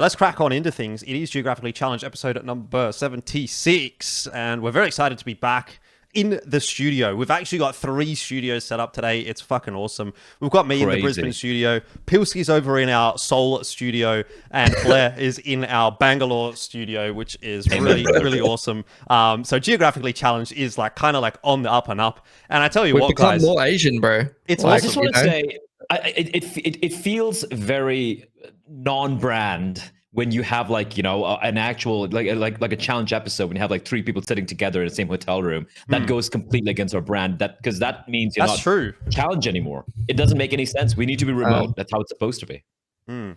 Let's crack on into things. It is Geographically Challenged episode number 76, and we're very excited to be back in the studio. We've actually got 3 studios set up today. It's fucking awesome. We've got me in the Brisbane studio, Pilski's over in our Seoul studio, and Bleh is in our Bangalore studio, which is really, really awesome. So Geographically Challenged is like kind of like on the up and up. And I tell you We've what, guys, become more Asian, bro. It's well, awesome. I just want to say, it feels very non-brand when you have like, you know, an actual like a challenge episode when you have like 3 people sitting together in the same hotel room. That goes completely against our brand. Because that means you're not true. challenge anymore. It doesn't make any sense. We need to be remote. That's how it's supposed to be. I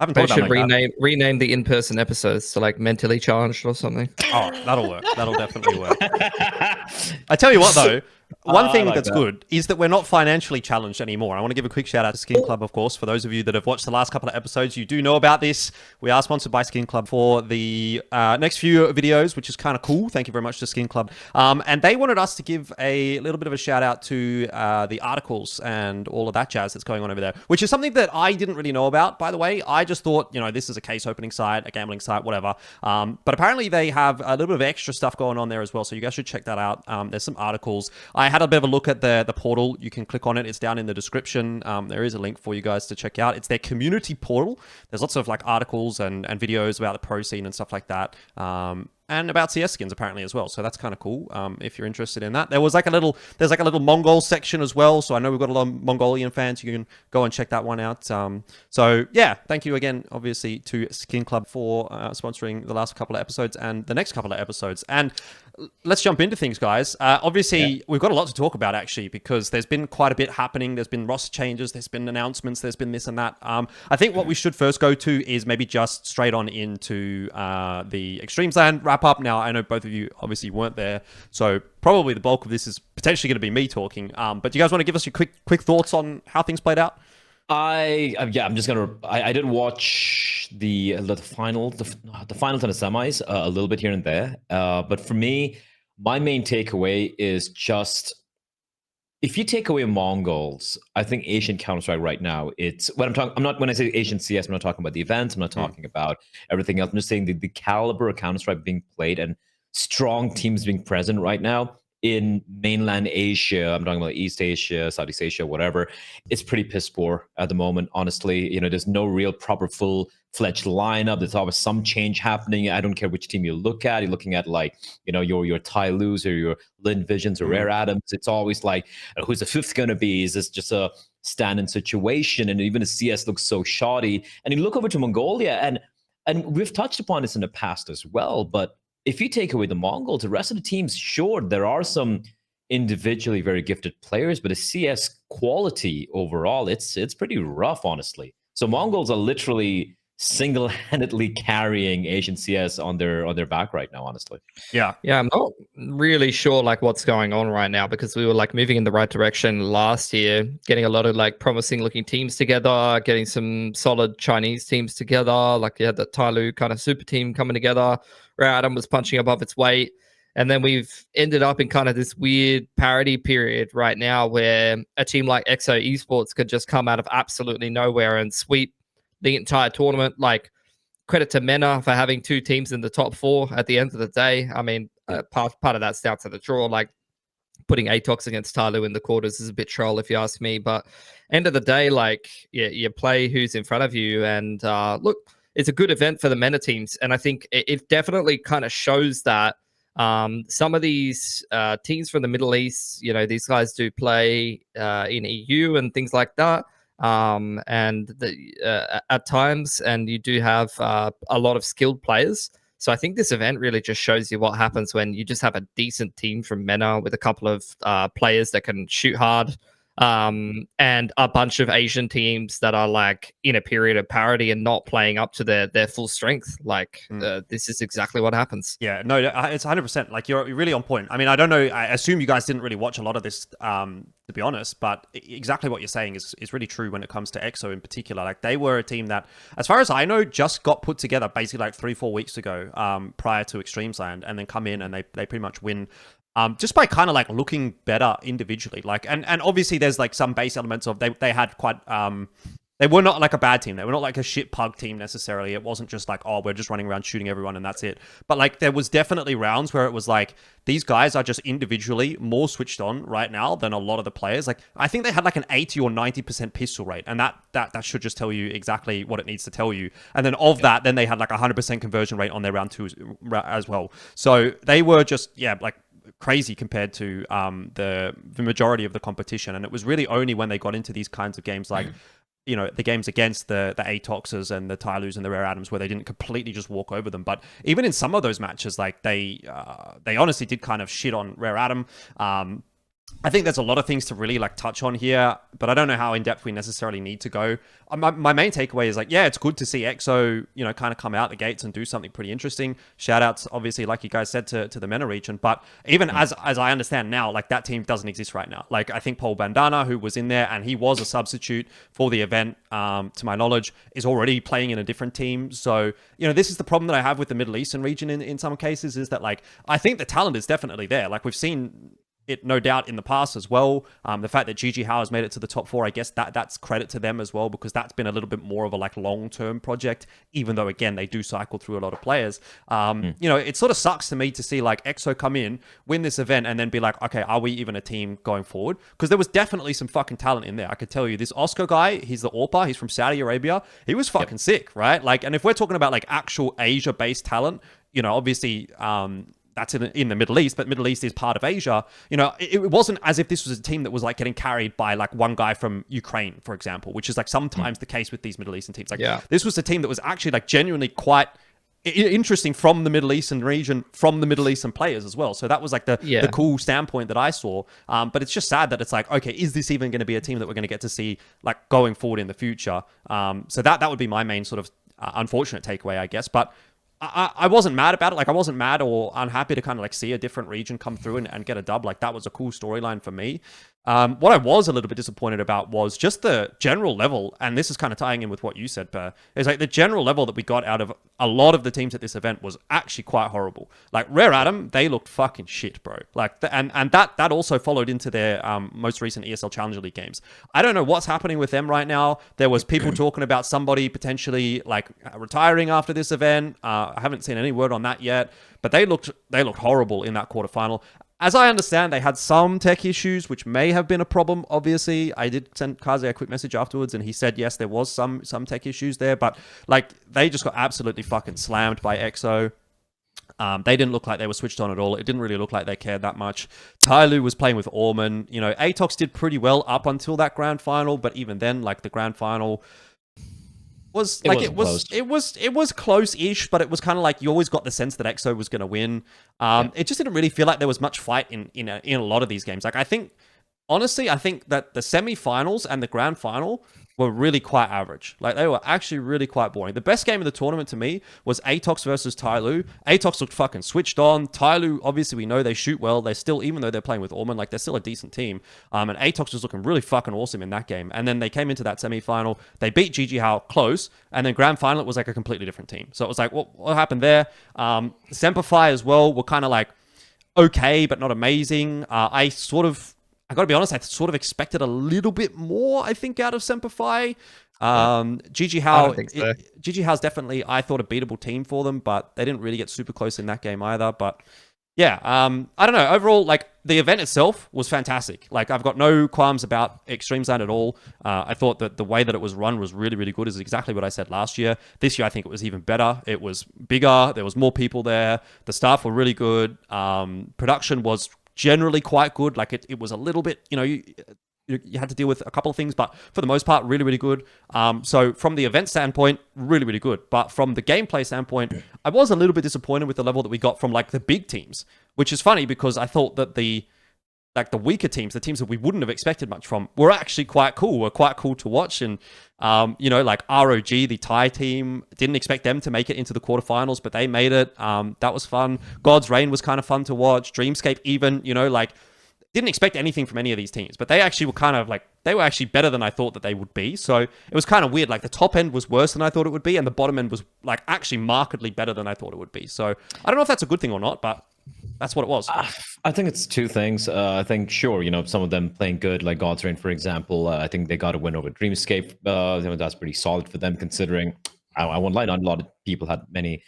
haven't thought about rename the in-person episodes to like mentally challenged or something. Oh, that'll work. That'll definitely work. I tell you what, though, one thing that's good is that we're not financially challenged anymore. I want to give a quick shout out to SkinClub, of course. For those of you that have watched the last couple of episodes, you do know about this. We are sponsored by SkinClub for the next few videos, which is kind of cool. Thank you very much to SkinClub. And they wanted us to give a little bit of a shout out to the articles and all of that jazz that's going on over there, which is something that I didn't really know about, by the way. I just thought, you know, this is a case opening site, a gambling site, whatever. But apparently they have a little bit of extra stuff going on there as well. So you guys should check that out. There's some articles. I had a bit of a look at the portal. You can click on it. It's down in the description. There is a link for you guys to check out. It's their community portal. There's lots of like articles and videos about the pro scene and stuff like that. And about CS skins apparently as well. So that's kind of cool if you're interested in that. There's like a little Mongol section as well. So I know we've got a lot of Mongolian fans. You can go and check that one out. So yeah, thank you again, obviously, to SkinClub for sponsoring the last couple of episodes and the next couple of episodes. And let's jump into things, guys. Obviously, we've got a lot to talk about, actually, because there's been quite a bit happening. There's been roster changes. There's been announcements. There's been this and that. I think what we should first go to is maybe just straight on into the eXTREMESLAND wrap up. Now, I know both of you obviously weren't there, so probably the bulk of this is potentially going to be me talking. But do you guys want to give us your quick thoughts on how things played out? I'm just gonna. I did watch the finals and the semis a little bit here and there. But for me, my main takeaway is just if you take away Mongols, I think Asian Counter-Strike right now, it's what I'm talking. I'm not when I say Asian CS, I'm not talking about the events. I'm not talking about everything else. I'm just saying the caliber of Counter-Strike being played and strong teams being present right now in mainland Asia. I'm talking about East Asia, Southeast Asia, whatever. It's pretty piss poor at the moment, honestly. You know, there's no real proper full-fledged lineup. There's always some change happening. I don't care which team you look at. You're looking at like, you know, your Tyloos or your Lynn Visions or Rare Atoms. It's always like, who's the 5th going to be? Is this just a stand-in situation? And even the CS looks so shoddy. And you look over to Mongolia, and we've touched upon this in the past as well, but if you take away the Mongols, the rest of the teams, sure, there are some individually very gifted players, but the CS quality overall, it's pretty rough, honestly. So Mongols are literally single-handedly carrying Asian CS on their back right now, honestly. Yeah, I'm not really sure like what's going on right now because we were like moving in the right direction last year, getting a lot of like promising-looking teams together, getting some solid Chinese teams together. Like you had the Tyloo kind of super team coming together. Rare Atom was punching above its weight. And then we've ended up in kind of this weird parity period right now where a team like Skyesports could just come out of absolutely nowhere and sweep the entire tournament. Like, credit to MENA for having 2 teams in the top 4 at the end of the day. I mean, part of that's down to the draw. Like, putting Atox against Tyloo in the quarters is a bit troll, if you ask me. But end of the day, like, you play who's in front of you. And look, it's a good event for the MENA teams. And I think it definitely kind of shows that some of these teams from the Middle East, you know, these guys do play in EU and things like that. And at times, and you do have a lot of skilled players. So I think this event really just shows you what happens when you just have a decent team from MENA with a couple of players that can shoot hard, and a bunch of Asian teams that are like in a period of parity and not playing up to their full strength. Like this is exactly what happens. Yeah, no, it's 100%. Like you're really on point. I mean, I don't know. I assume you guys didn't really watch a lot of this, to be honest, but exactly what you're saying is really true when it comes to EXO in particular. Like they were a team that, as far as I know, just got put together basically like 3-4 weeks ago, prior to eXTREMESLAND, and then come in and they pretty much win. Just by kind of like looking better individually, like, and obviously there's like some base elements of they had quite They were not like a bad team. They were not like a shit pug team necessarily. It wasn't just like, oh, we're just running around shooting everyone and that's it. But like there was definitely rounds where it was like, these guys are just individually more switched on right now than a lot of the players. Like I think they had like an 80 or 90% pistol rate, and that should just tell you exactly what it needs to tell you. And then of that, then they had like 100% conversion rate on their round 2 as well. So they were just like crazy compared to the majority of the competition. And it was really only when they got into these kinds of games like the games against the Atoxes and the Tyloos and the Rare Atoms where they didn't completely just walk over them. But even in some of those matches, like they honestly did kind of shit on Rare Atom. I think there's a lot of things to really like touch on here, but I don't know how in depth we necessarily need to go. My main takeaway is like, yeah, it's good to see EXO, kind of come out the gates and do something pretty interesting. Shout outs, obviously, like you guys said, to the MENA region. But even as I understand now, like that team doesn't exist right now. Like I think Paul Bandana, who was in there and he was a substitute for the event, to my knowledge, is already playing in a different team. So, this is the problem that I have with the Middle Eastern region in some cases, is that like, I think the talent is definitely there. Like we've seen it no doubt in the past as well. The fact that GG Howe has made it to the top 4, I guess that's credit to them as well, because that's been a little bit more of a like long-term project, even though again they do cycle through a lot of players. It sort of sucks to me to see like EXO come in, win this event, and then be like, okay, are we even a team going forward? Because there was definitely some fucking talent in there. I could tell you this Oscar guy, he's the AWPA, he's from Saudi Arabia. He was fucking sick, right? Like, and if we're talking about like actual Asia-based talent, obviously that's in the Middle East, but Middle East is part of Asia. It wasn't as if this was a team that was like getting carried by like one guy from Ukraine, for example, which is like sometimes the case with these Middle Eastern teams. Like this was a team that was actually like genuinely quite interesting from the Middle Eastern region, from the Middle Eastern players as well. So that was like the cool standpoint that I saw. But it's just sad that it's like, okay, is this even going to be a team that we're going to get to see like going forward in the future? So that would be my main sort of unfortunate takeaway, I guess. But I wasn't mad about it. Like I wasn't mad or unhappy to kind of like see a different region come through and get a dub. Like that was a cool storyline for me. What I was a little bit disappointed about was just the general level, and this is kind of tying in with what you said, Per, is like the general level that we got out of a lot of the teams at this event was actually quite horrible. Like Rare Atom, they looked fucking shit, bro. Like, and that also followed into their most recent ESL Challenger League games. I don't know what's happening with them right now. There was people talking about somebody potentially like retiring after this event. I haven't seen any word on that yet, but they looked horrible in that quarterfinal. As I understand, they had some tech issues, which may have been a problem, obviously. I did send Kaze a quick message afterwards, and he said, yes, there was some tech issues there, but like they just got absolutely fucking slammed by EXO. They didn't look like they were switched on at all. It didn't really look like they cared that much. Tyloo was playing with Orman. Atox did pretty well up until that grand final, but even then, like the grand final it was close-ish, but it was kind of like you always got the sense that EXO was going to win. It just didn't really feel like there was much fight in a lot of these games. Like I think that the semi-finals and the grand final were really quite average. Like they were actually really quite boring. The best game of the tournament to me was Atox versus Tyloo. Atox looked fucking switched on. Tyloo, obviously we know they shoot well. They're still, even though they're playing with Orman, like they're still a decent team. And Atox was looking really fucking awesome in that game. And then they came into that semi-final. They beat GG Howe close. And then grand final, it was like a completely different team. So it was like, what happened there? Semperfi as well were kind of like okay, but not amazing. I got to be honest, I sort of expected a little bit more, I think, out of Semperfi. GG Howe, GG Howe's definitely, I thought, a beatable team for them, but they didn't really get super close in that game either. But yeah, I don't know. Overall, like the event itself was fantastic. Like I've got no qualms about eXTREMESLAND at all. I thought that the way that it was run was really, really good. Is exactly what I said last year. This year, I think it was even better. It was bigger. There was more people there. The staff were really good. Production was generally quite good. Like it was a little bit, you had to deal with a couple of things, but for the most part, really, really good. So from the event standpoint, really, really good. But from the gameplay standpoint, I was a little bit disappointed with the level that we got from like the big teams, which is funny because I thought that the weaker teams, the teams that we wouldn't have expected much from, were actually quite cool to watch. And, like ROG, the Thai team, didn't expect them to make it into the quarterfinals, but they made it. That was fun. God's Reign was kind of fun to watch. Dreamscape even, didn't expect anything from any of these teams, but they actually were kind of like, they were actually better than I thought that they would be. So it was kind of weird. Like the top end was worse than I thought it would be, and the bottom end was like actually markedly better than I thought it would be. So I don't know if that's a good thing or not, but That's what it was. I think it's two things. I think, sure, some of them playing good, like God's Reign, for example. I think they got a win over Dreamscape. That's pretty solid for them, considering I won't lie, not a lot of people had many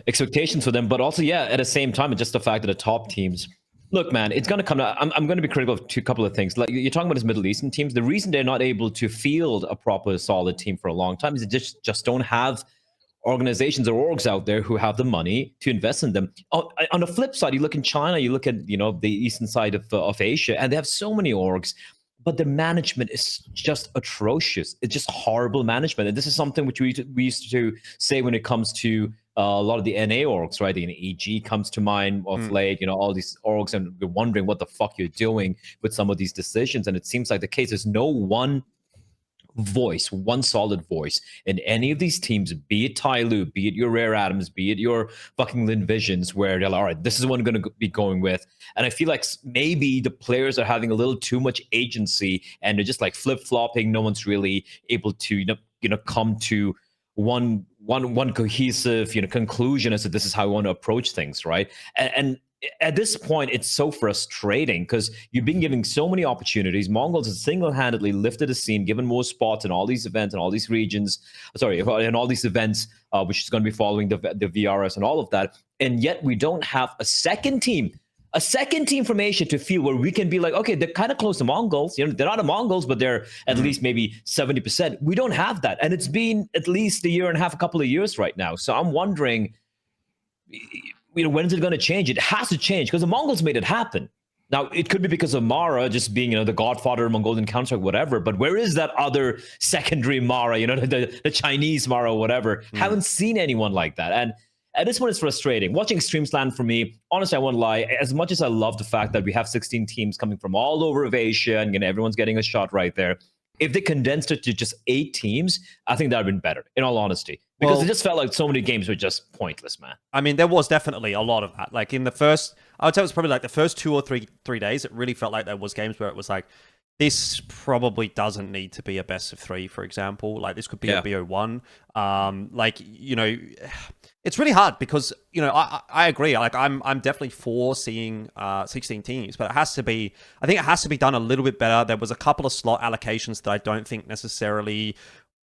expectations for them. But also, yeah, at the same time, it's just the fact that the top teams. Look, man, it's going to come. I'm going to be critical of a couple of things. Like you're talking about these Middle Eastern teams. The reason they're not able to field a proper solid team for a long time is they just don't have organizations or orgs out there who have the money to invest in them. On the flip side, you look in China, you look at the eastern side of Asia, and they have so many orgs, but the management is just atrocious. It's just horrible management, and this is something which we used to say when it comes to a lot of the NA orgs, right? The EG comes to mind of late, all these orgs, and you're wondering what the fuck you're doing with some of these decisions, and it seems like the case is no one solid voice in any of these teams, be it Tyloo, be it your Rare Atoms, be it your fucking Lynn Visions, where they're like, all right, this is what I'm going to be going with. And I feel like maybe the players are having a little too much agency and they're just like flip-flopping. No one's really able to, come to one cohesive, conclusion as to this is how we want to approach things, right? And at this point, it's so frustrating because you've been given so many opportunities. Mongolz has single-handedly lifted the scene, given more spots in all these events and all these regions. In all these events, which is going to be following the VRS and all of that. And yet we don't have a second team from Asia to feel where we can be like, okay, they're kind of close to Mongolz. They're not a Mongolz, but they're at least maybe 70%. We don't have that. And it's been at least a year and a half, a couple of years right now. So I'm wondering, when is it going to change? It has to change because the Mongols made it happen. Now, it could be because of Mara just being, the godfather of Mongolian Counter-Strike, whatever. But where is that other secondary Mara, the Chinese Mara or whatever? Haven't seen anyone like that. And this one is frustrating. Watching eXTREMESLAND for me, honestly, I won't lie. As much as I love the fact that we have 16 teams coming from all over of Asia and everyone's getting a shot right there, if they condensed it to just 8 teams, I think that would have been better, in all honesty. Because it just felt like so many games were just pointless, man. I mean, there was definitely a lot of that. Like in the first, I would say it was probably like the first 2 or 3 days, it really felt like there was games where it was like, this probably doesn't need to be a best of 3, for example. Like this could be a BO1. It's really hard because, I agree. Like I'm definitely for seeing 16 teams, but I think it has to be done a little bit better. There was a couple of slot allocations that I don't think necessarily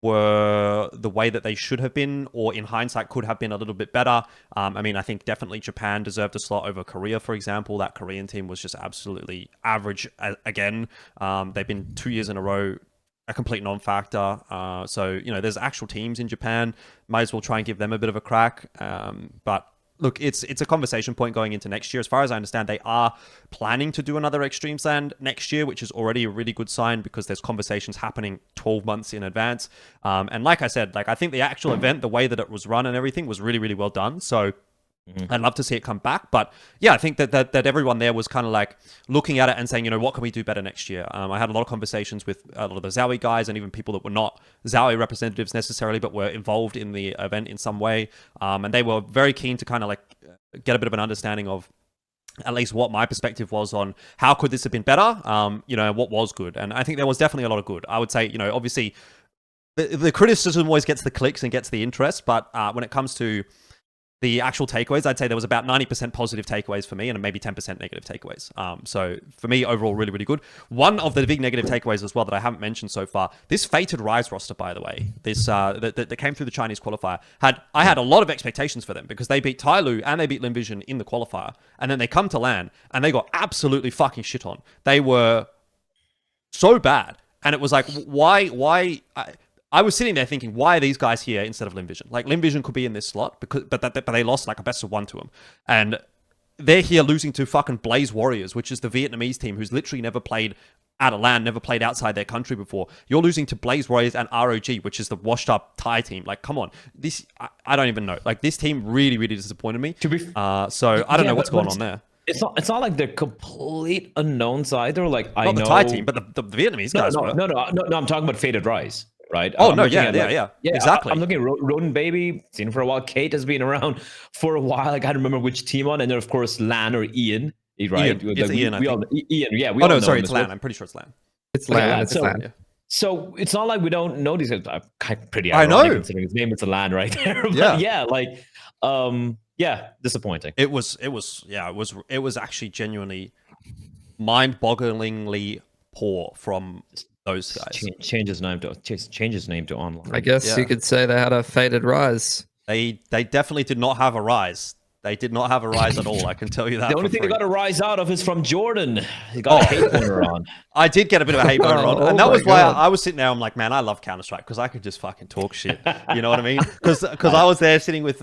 were the way that they should have been, or in hindsight could have been a little bit better. I think definitely Japan deserved a slot over Korea, for example. That Korean team was just absolutely average again. They've been 2 years in a row a complete non-factor. So, there's actual teams in Japan. Might as well try and give them a bit of a crack. But look, it's a conversation point going into next year. As far as I understand, they are planning to do another eXTREMESLAND next year, which is already a really good sign because there's conversations happening 12 months in advance. And like I said, I think the actual event, the way that it was run and everything was really, really well done. So I'd love to see it come back. But yeah, I think that everyone there was kind of like looking at it and saying, what can we do better next year? I had a lot of conversations with a lot of the Zowie guys and even people that were not Zowie representatives necessarily, but were involved in the event in some way. And they were very keen to kind of get a bit of an understanding of at least what my perspective was on how could this have been better, what was good. And I think there was definitely a lot of good. I would say, obviously the criticism always gets the clicks and gets the interest, but when it comes to the actual takeaways, I'd say there was about 90% positive takeaways for me and maybe 10% negative takeaways. So for me, overall, really, really good. One of the big negative takeaways as well that I haven't mentioned so far, this Fated Rise roster, by the way, this that came through the Chinese qualifier, I had a lot of expectations for them because they beat Tyloo and they beat Lynn Vision in the qualifier. And then they come to LAN and they got absolutely fucking shit on. They were so bad. And it was like, why... I was sitting there thinking, why are these guys here instead of Lynn Vision? Like, Lynn Vision could be in this slot, but they lost like a best of 1 to them. And they're here losing to fucking Blaze Warriors, which is the Vietnamese team who's literally never played out of LAN, never played outside their country before. You're losing to Blaze Warriors and ROG, which is the washed up Thai team. Like, come on. I don't even know. Like, this team really, really disappointed me. So I don't know what's going on there. It's not like they're complete unknowns either. Like, not the Thai team, but the Vietnamese guys. No, I'm talking about Fated Rise. Right. Oh, no, yeah, exactly. I'm looking at Rodent Baby, seen him for a while. Kate has been around for a while. I can't remember which team on. And then, of course, Lan or Ian, right? It's Ian, I think. Ian, yeah. It's Lan. I'm pretty sure it's Lan. It's Lan. It's Lan. Yeah. So it's not like we don't know these guys. I'm pretty ironic considering his name. It's a Lan right there. But yeah, Yeah, disappointing. It was actually genuinely mind-bogglingly poor from those guys. Change his name to online. I guess you could say they had a faded rise. They definitely did not have a rise. They did not have a rise at all. I can tell you that. The only thing free. they got a rise out of is from Jordan. He got a hate boner on. I did get a bit of a hate boner on, and that was why I was sitting there. I'm like, man, I love Counter-Strike because I could just fucking talk shit. You know what I mean? Because I was there sitting with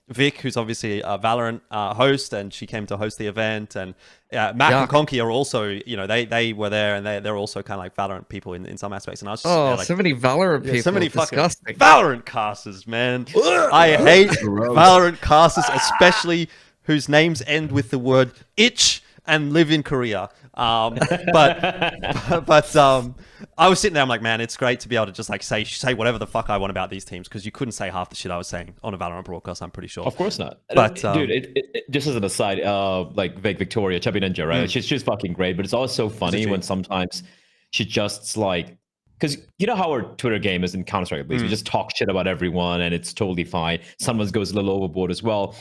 Vic, who's obviously a Valorant host, and she came to host the event. And Mac and Conky are also, you know, they were there, and they're also kind of like Valorant people in some aspects. And I was just like, so many Valorant people. So many disgusting. fucking Valorant casters, man. I hate Valorant casters, especially whose names end with the word itch and live in Korea. But I was sitting there, I'm like, man, it's great to be able to just like say whatever the fuck I want about these teams, because you couldn't say half the shit I was saying on a Valorant broadcast, I'm pretty sure. Of course not. But dude, it just as an aside, like Victoria, Chubby Ninja, right? She's fucking great, but it's always so funny when sometimes she just like, because you know how our Twitter game is in Counter-Strike, at least we just talk shit about everyone and it's totally fine. Someone goes a little overboard as well.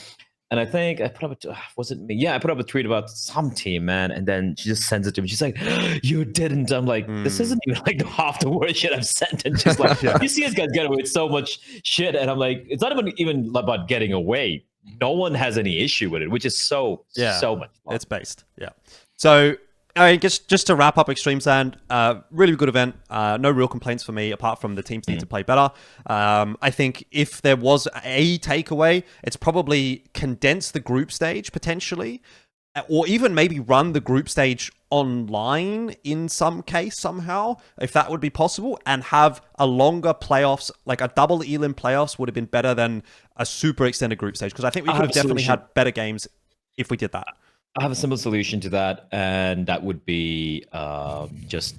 And I think I put up was it me? Yeah, I put up a tweet about some team, man, and then she just sends it to me. She's like, "You didn't." I'm like, "This isn't even like half the word shit I've sent." And she's like, "You see this guys get away with so much shit," and I'm like, "It's not even about getting away. No one has any issue with it, which is so much fun." It's based, So I guess just to wrap up eXTREMESLAND, really good event. No real complaints for me, apart from the teams need to play better. I think if there was a takeaway, it's probably condense the group stage potentially, or even maybe run the group stage online in some case somehow, if that would be possible, and have a longer playoffs, like a double elim playoffs would have been better than a super extended group stage, because I think we could have definitely had better games if we did that. I have a simple solution to that, and that would be just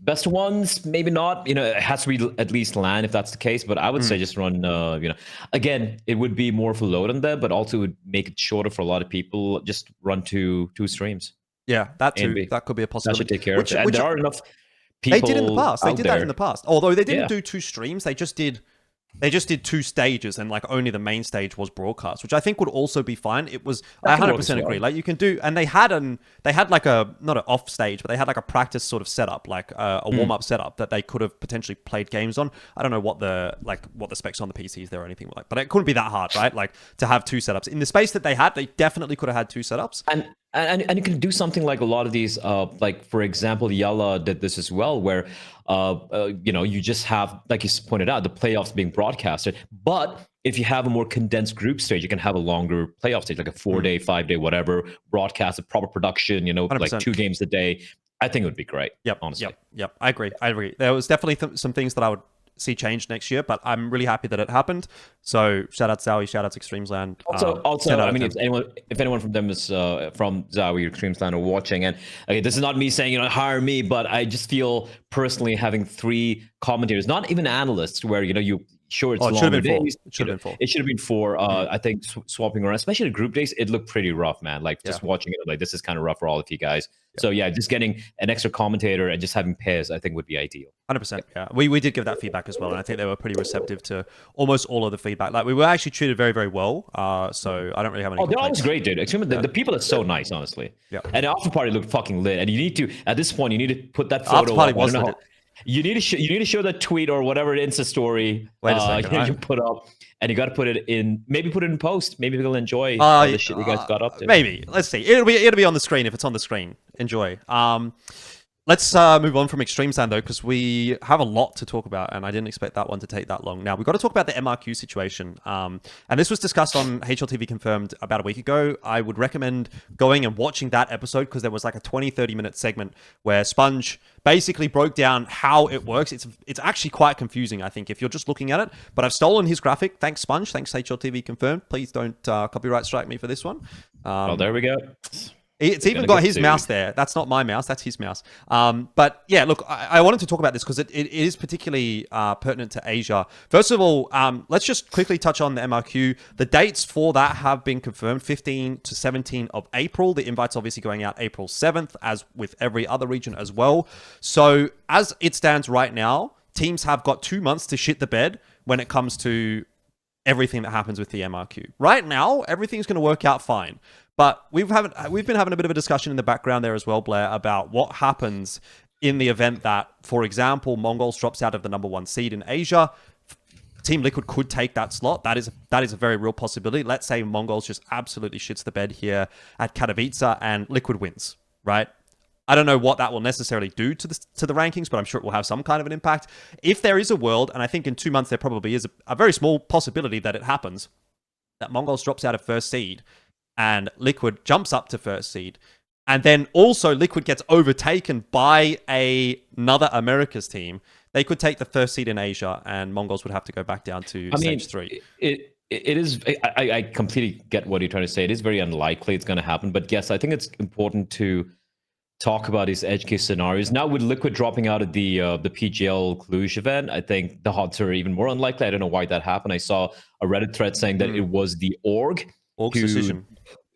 best ones, maybe not. You know, it has to be at least LAN if that's the case. But I would say just run. You know, again, it would be more of a load on them, but also would make it shorter for a lot of people. Just run two streams. Yeah, that too. That could be a possibility. That should take care of it. And there are enough people. They did in the past. They did that in the past. Although they didn't do two streams, they just did two stages, and like only the main stage was broadcast, which I think would also be fine. It was, I 100% agree. Like you can do, and they had like a, not an off stage, but they had like a practice sort of setup, like a warm up setup that they could have potentially played games on. I don't know what the specs on the PCs there or anything like, but it couldn't be that hard, right? Like to have two setups in the space that they had, they definitely could have had two setups. And you can do something like a lot of these, like for example, Yalla did this as well, where you know, you just have, like you pointed out, the playoffs being broadcasted. But if you have a more condensed group stage, you can have a longer playoff stage, like a 4-day, 5-day, whatever, broadcast, a proper production. You know, 100%. Like 2 games a day. I think it would be great. Yep, honestly. Yep. I agree. There was definitely some things that I would see change next year, but I'm really happy that it happened. So shout out Zowie, shout out EXTREMESLAND. Also, I mean, if anyone from them is from Zowie or EXTREMESLAND or watching, and okay, this is not me saying, you know, hire me, but I just feel personally having 3 commentators, not even analysts, where, you know, it's longer days. It should have been 4. I think swapping around, especially the group days, it looked pretty rough, man. Like just watching it, like this is kind of rough for all of you guys. So yeah, just getting an extra commentator and just having pairs, I think would be ideal. 100%. Yeah, we did give that feedback as well, and I think they were pretty receptive to almost all of the feedback. Like we were actually treated very, very well. So I don't really have any. They're always great, dude. The people are so nice, honestly. Yeah. And the after party looked fucking lit. And you need to, at this point, you need to put that photo. After party was lit. You need to show that tweet or whatever Insta story you put up, and you got to put it in. Maybe put it in post. Maybe they'll enjoy the shit you guys got up to. Maybe. Let's see. It'll be on the screen if it's on the screen. Enjoy. Let's move on from eXTREMESLAND though, because we have a lot to talk about, and I didn't expect that one to take that long. Now we've got to talk about the MRQ situation, and this was discussed on HLTV Confirmed about a week ago. I would recommend going and watching that episode, because there was like a 20-30 minute segment where Sponge basically broke down how it works. It's actually quite confusing, I think, if you're just looking at it. But I've stolen his graphic. Thanks, Sponge. Thanks, HLTV Confirmed. Please don't copyright strike me for this one. Well, there we go. It's even got his mouse there. That's not my mouse. That's his mouse. But yeah, look, I wanted to talk about this because it is particularly pertinent to Asia. First of all, let's just quickly touch on the MRQ. The dates for that have been confirmed, 15 to 17 of April. The invite's obviously going out April 7th, as with every other region as well. So as it stands right now, teams have got 2 months to shit the bed when it comes to everything that happens with the MRQ. Right now, everything's going to work out fine. But we've been having a bit of a discussion in the background there as well, Blair, about what happens in the event that, for example, Mongolz drops out of the #1 seed in Asia. Team Liquid could take that slot. That is a very real possibility. Let's say Mongolz just absolutely shits the bed here at Katowice and Liquid wins, right? I don't know what that will necessarily do to the rankings, but I'm sure it will have some kind of an impact. If there is a world, and I think in 2 months there probably is a very small possibility that it happens, that Mongolz drops out of first seed and Liquid jumps up to first seed, and then also Liquid gets overtaken by another Americas team, they could take the first seed in Asia, and Mongolz would have to go back down to stage 3. It is. I completely get what you're trying to say. It is very unlikely it's going to happen, but yes, I think it's important to talk about these edge case scenarios. Now with Liquid dropping out of the PGL Cluj event, I think the odds are even more unlikely. I don't know why that happened. I saw a Reddit thread saying that it was the org's decision.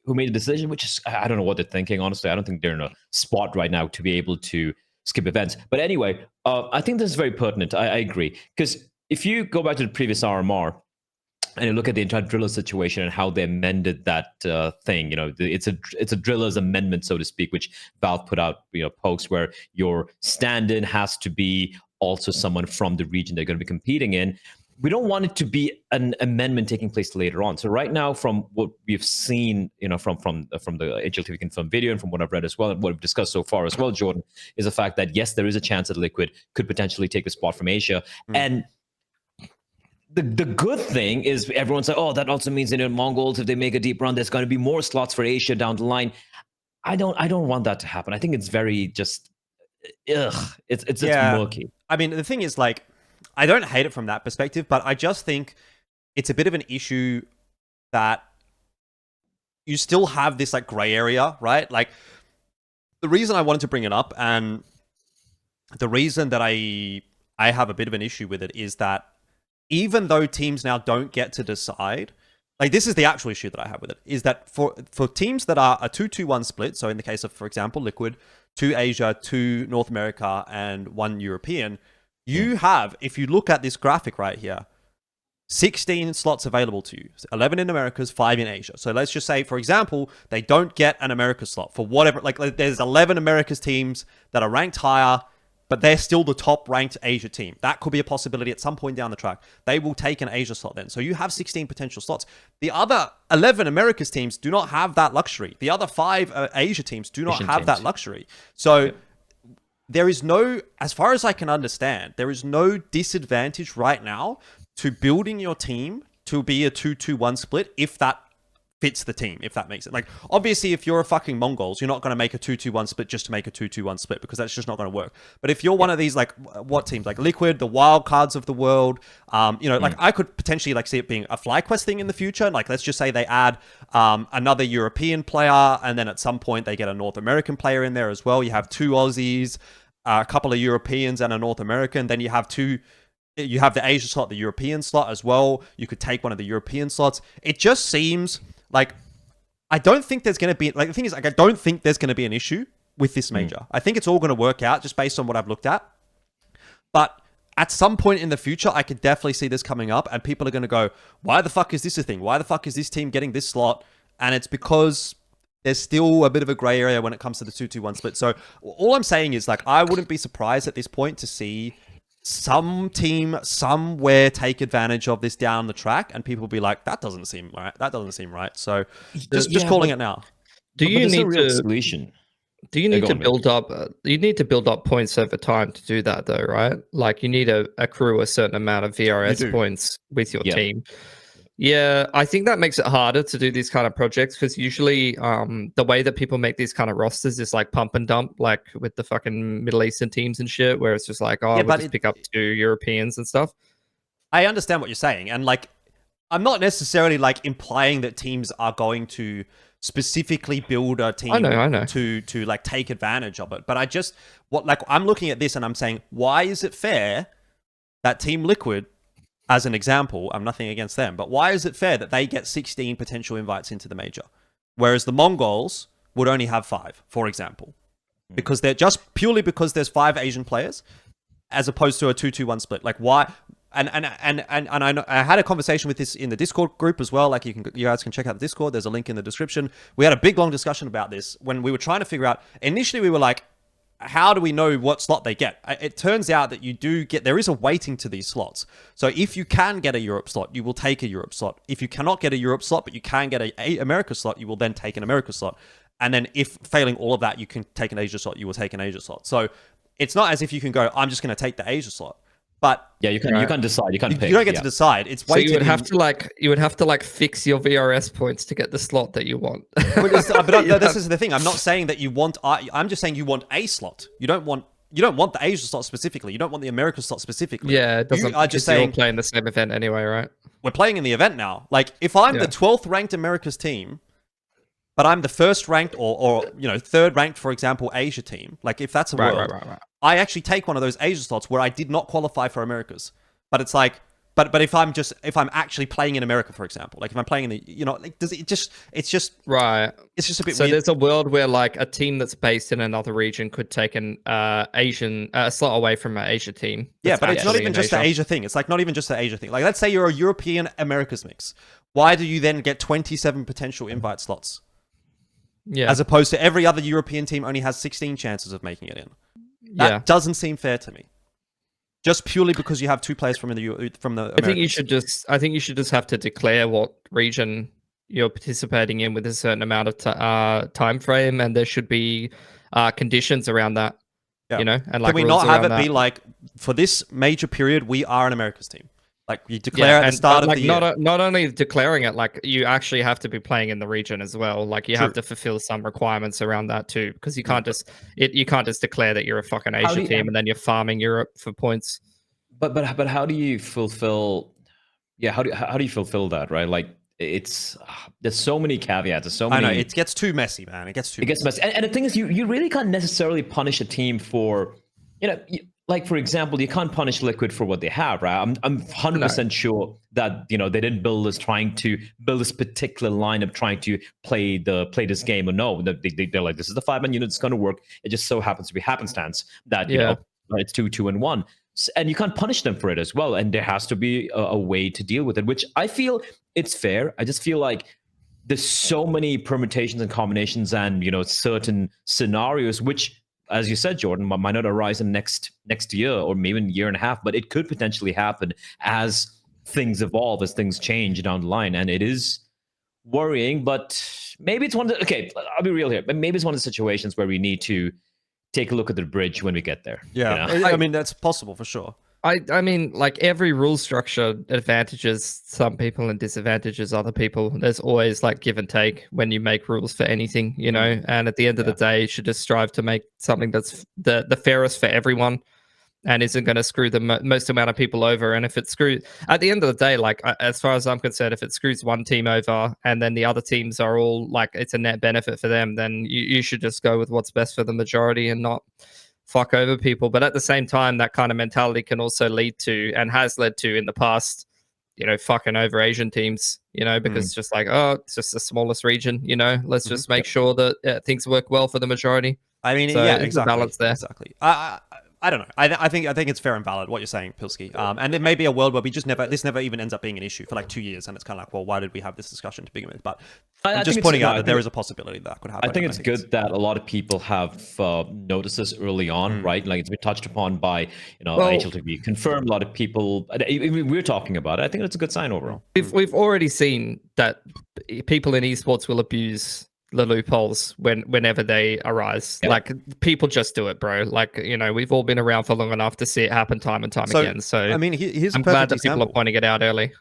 Who made a decision, which is, I don't know what they're thinking, honestly. I don't think they're in a spot right now to be able to skip events. But anyway, I think this is very pertinent. I agree. Because if you go back to the previous RMR and you look at the entire driller situation and how they amended that thing, it's a driller's amendment, so to speak, which Valve put out, posts where your stand-in has to be also someone from the region they're going to be competing in. We don't want it to be an amendment taking place later on. So right now, from what we've seen, from the HLTV confirmed video and from what I've read as well, and what we've discussed so far as well, Jordan, is the fact that yes, there is a chance that Liquid could potentially take a spot from Asia. And the good thing is everyone's like, oh, that also means that in Mongolz, if they make a deep run, there's going to be more slots for Asia down the line. I don't want that to happen. I think it's very just, it's murky. I mean, the thing is, like, I don't hate it from that perspective, but I just think it's a bit of an issue that you still have this like gray area, right? Like, the reason I wanted to bring it up and the reason that I have a bit of an issue with it is that even though teams now don't get to decide, like, this is the actual issue that I have with it, is that for teams that are a 2-2-1 split, so in the case of, for example, Liquid, 2 Asia, 2 North America, and 1 European, you have, if you look at this graphic right here, 16 slots available to you. 11 in Americas, 5 in Asia. So let's just say, for example, they don't get an America slot for whatever, like there's 11 Americas teams that are ranked higher, but they're still the top ranked Asia team. That could be a possibility at some point down the track. They will take an Asia slot then. So you have 16 potential slots. The other 11 Americas teams do not have that luxury. The other 5 Asia teams do not have that luxury. So there is no, as far as I can understand, there is no disadvantage right now to building your team to be a 2-2-1 split if that fits the team, if that makes it. Like, obviously, if you're a fucking Mongolz, you're not going to make a 2-2-1 split just to make a 2-2-1 split, because that's just not going to work. But if you're one of these, like, what teams? Like Liquid, the wild cards of the world, like, I could potentially, like, see it being a FlyQuest thing in the future. Like, let's just say they add another European player, and then at some point they get a North American player in there as well. You have 2 Aussies, a couple of Europeans, and a North American. Then you have the Asia slot, the European slot as well. You could take one of the European slots. It just seems like, I don't think there's going to be, like, the thing is, like, I don't think there's going to be an issue with this major. I think it's all going to work out just based on what I've looked at. But at some point in the future, I could definitely see this coming up, and people are going to go, why the fuck is this a thing? Why the fuck is this team getting this slot? And it's because there's still a bit of a gray area when it comes to the 2-2-1 split. So all I'm saying is, like, I wouldn't be surprised at this point to see some team somewhere take advantage of this down the track, and people will be like, that doesn't seem right. That doesn't seem right. So just calling it now. Do you need to solution? Do you need to build up? You need to build up points over time to do that, though, right? Like, you need to accrue a certain amount of VRS points with your team. Yeah, I think that makes it harder to do these kind of projects, because usually the way that people make these kind of rosters is like pump and dump, like with the fucking Middle Eastern teams and shit, where it's just like, oh, we'll just pick up 2 Europeans and stuff. I understand what you're saying. And, like, I'm not necessarily, like, implying that teams are going to specifically build a team to like take advantage of it. But I just, I'm looking at this and I'm saying, why is it fair that Team Liquid, as an example, I'm nothing against them, but why is it fair that they get 16 potential invites into the major, whereas the Mongolz would only have 5, for example? Because they're just purely because there's 5 Asian players, as opposed to a 2-2-1 split. Like, why I know, I had a conversation with this in the Discord group as well. Like you guys can check out the Discord. There's a link in the description. We had a big long discussion about this when we were trying to figure out. Initially, we were like, how do we know what slot they get? It turns out that there is a weighting to these slots. So if you can get a Europe slot, you will take a Europe slot. If you cannot get a Europe slot, but you can get a America slot, you will then take an America slot. And then if failing all of that, you can take an Asia slot, you will take an Asia slot. So it's not as if you can go, I'm just going to take the Asia slot. But yeah, you can't decide. You can't pick. You don't get to decide. It's so you would have to fix your VRS points to get the slot that you want. This is the thing. I'm not saying that you want. I'm just saying you want a slot. You don't want the Asia slot specifically. You don't want the America slot specifically. Yeah, it doesn't. You are just saying you're playing the same event anyway, right? We're playing in the event now. Like if I'm the 12th ranked America's team, but I'm the first ranked or third ranked, for example, Asia team. Like if that's a world. Right. I actually take one of those Asia slots where I did not qualify for Americas. But it's like, but if I'm actually playing in America, for example, like if I'm playing in the, it's just right. It's just a bit. So weird. There's a world where like a team that's based in another region could take an Asian slot away from an Asia team. Yeah, but it's not even just the Asia thing. It's like not even just the Asia thing. Like let's say you're a European Americas mix. Why do you then get 27 potential invite slots? Yeah. As opposed to every other European team only has 16 chances of making it in. That doesn't seem fair to me. Just purely because you have two players from the Americas. I think you should just have to declare what region you're participating in with a certain amount of time frame, and there should be conditions around that. And like can we not have it be like for this major period we are an Americas team? Like you declare at the start of the year. Not only declaring it, like you actually have to be playing in the region as well. Like you have to fulfill some requirements around that too, because you can't just declare that you're a fucking Asia team and then you're farming Europe for points. But how do you fulfill? Yeah, how do you fulfill that? Right, like there's so many caveats. There's so many. I know it gets too messy, man. It gets messy. And the thing is, you really can't necessarily punish a team for like, for example, you can't punish Liquid for what they have, right? I'm 100% sure that, they didn't build this trying to build this particular lineup trying to play this game. Or no, they're like, this is the 5-man unit that's going to work. It just so happens to be happenstance that, it's 2, and 1. And you can't punish them for it as well. And there has to be a way to deal with it, which I feel it's fair. I just feel like there's so many permutations and combinations and, certain scenarios, which, as you said, Jordan, might not arise in next year or maybe in a year and a half, but it could potentially happen as things evolve, as things change down the line. And it is worrying, but maybe it's one of the, okay, I'll be real here, but maybe it's one of the situations where we need to take a look at the bridge when we get there. Yeah, I mean, that's possible for sure. I mean, like every rule structure advantages some people and disadvantages other people. There's always like give and take when you make rules for anything, and at the end of the day, you should just strive to make something that's the fairest for everyone and isn't going to screw the most amount of people over. And if it screws, at the end of the day, like as far as I'm concerned, if it screws one team over and then the other teams are all like it's a net benefit for them, then you should just go with what's best for the majority and not fuck over people. But at the same time, that kind of mentality can also lead to, and has led to in the past, fucking over Asian teams, because it's just like, oh, it's just the smallest region, let's just make sure that things work well for the majority. I mean, so exactly. Balance there. Exactly. I don't know. I think it's fair and valid what you're saying, Pilski. And there may be a world where this never even ends up being an issue for like 2 years, and it's kind of like, well, why did we have this discussion to begin with? But I'm just pointing out that there is a possibility that could happen. I think it's good that a lot of people have noticed this early on, right? Like it's been touched upon by HLTV confirmed. A lot of people, we're talking about it. I think it's a good sign overall. We've already seen that people in esports will abuse the loopholes whenever they arise. Like people just do it, bro. Like we've all been around for long enough to see it happen time and time again. So I mean, here's I'm glad that people are pointing it out early.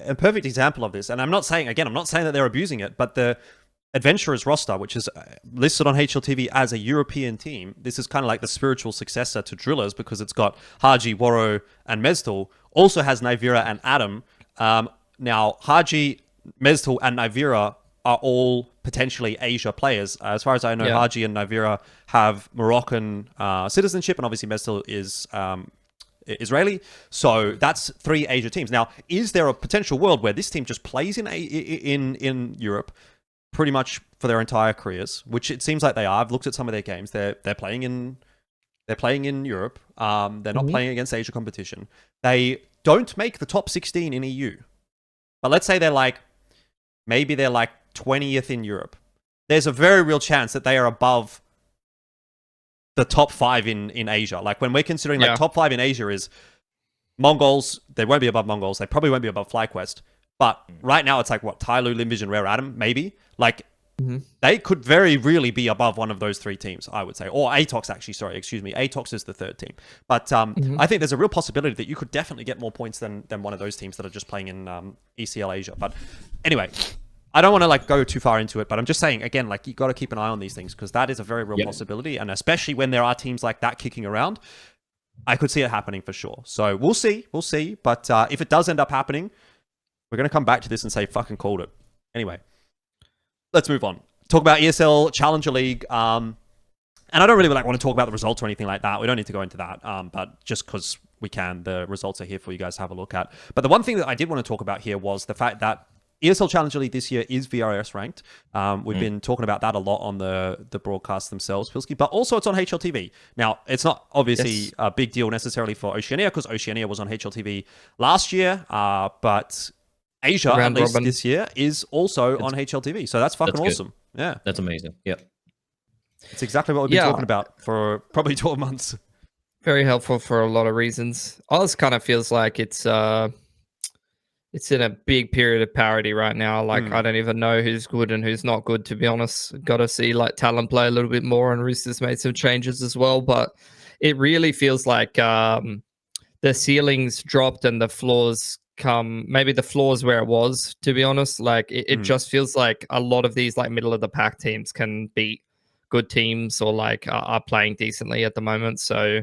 A perfect example of this, and I'm not saying that they're abusing it, but the Adventurers roster, which is listed on HLTV as a European team, this is kind of like the spiritual successor to Drillers because it's got Haji, Woro, and Mestal. Also has Nivira and Adam. Now Haji, Mestal, and Nivira are all potentially Asia players. As far as I know, Haji and Nivira have Moroccan citizenship, and obviously Mestal is Israeli. So that's 3 Asia teams. Now, is there a potential world where this team just plays in Europe pretty much for their entire careers, which it seems like they are? I've looked at some of their games. They're playing in Europe. They're not playing against Asia competition. They don't make the top 16 in EU, but let's say maybe they're like 20th in Europe, there's a very real chance that they are above the top 5 in Asia. Like when we're considering like top 5 in Asia is Mongolz, they won't be above Mongolz, they probably won't be above FlyQuest. But right now it's like what, Tyloo, Lynn Vision, Rare Atom, maybe. Like they could very really be above one of those 3 teams, I would say. Or Atox, actually, sorry, excuse me. Atox is the 3rd team. But I think there's a real possibility that you could definitely get more points than one of those teams that are just playing in ECL Asia. But anyway, I don't want to like go too far into it, but I'm just saying, again, like you got to keep an eye on these things because that is a very real possibility. And especially when there are teams like that kicking around, I could see it happening for sure. So we'll see. But if it does end up happening, we're going to come back to this and say fucking called it. Anyway, let's move on. Talk about ESL Challenger League. And I don't really want to talk about the results or anything like that. We don't need to go into that. But just because we can, the results are here for you guys to have a look at. But the one thing that I did want to talk about here was the fact that ESL Challenger League this year is VRS ranked. We've been talking about that a lot on the broadcasts themselves, Pilski, but also it's on HLTV. Now, it's not obviously a big deal necessarily for Oceania because Oceania was on HLTV last year, but Asia, at least this year, is also on HLTV. So that's fucking awesome. Yeah. That's amazing. Yeah. It's exactly what we've been talking about for probably 12 months. Very helpful for a lot of reasons. Oz kind of feels like it's in a big period of parity right now. Like I don't even know who's good and who's not good, to be honest. Got to see like talent play a little bit more, and Rooster's made some changes as well. But it really feels like the ceilings dropped and the floors maybe the floor's where it was, to be honest. Like it just feels like a lot of these like middle of the pack teams can beat good teams or like are playing decently at the moment. So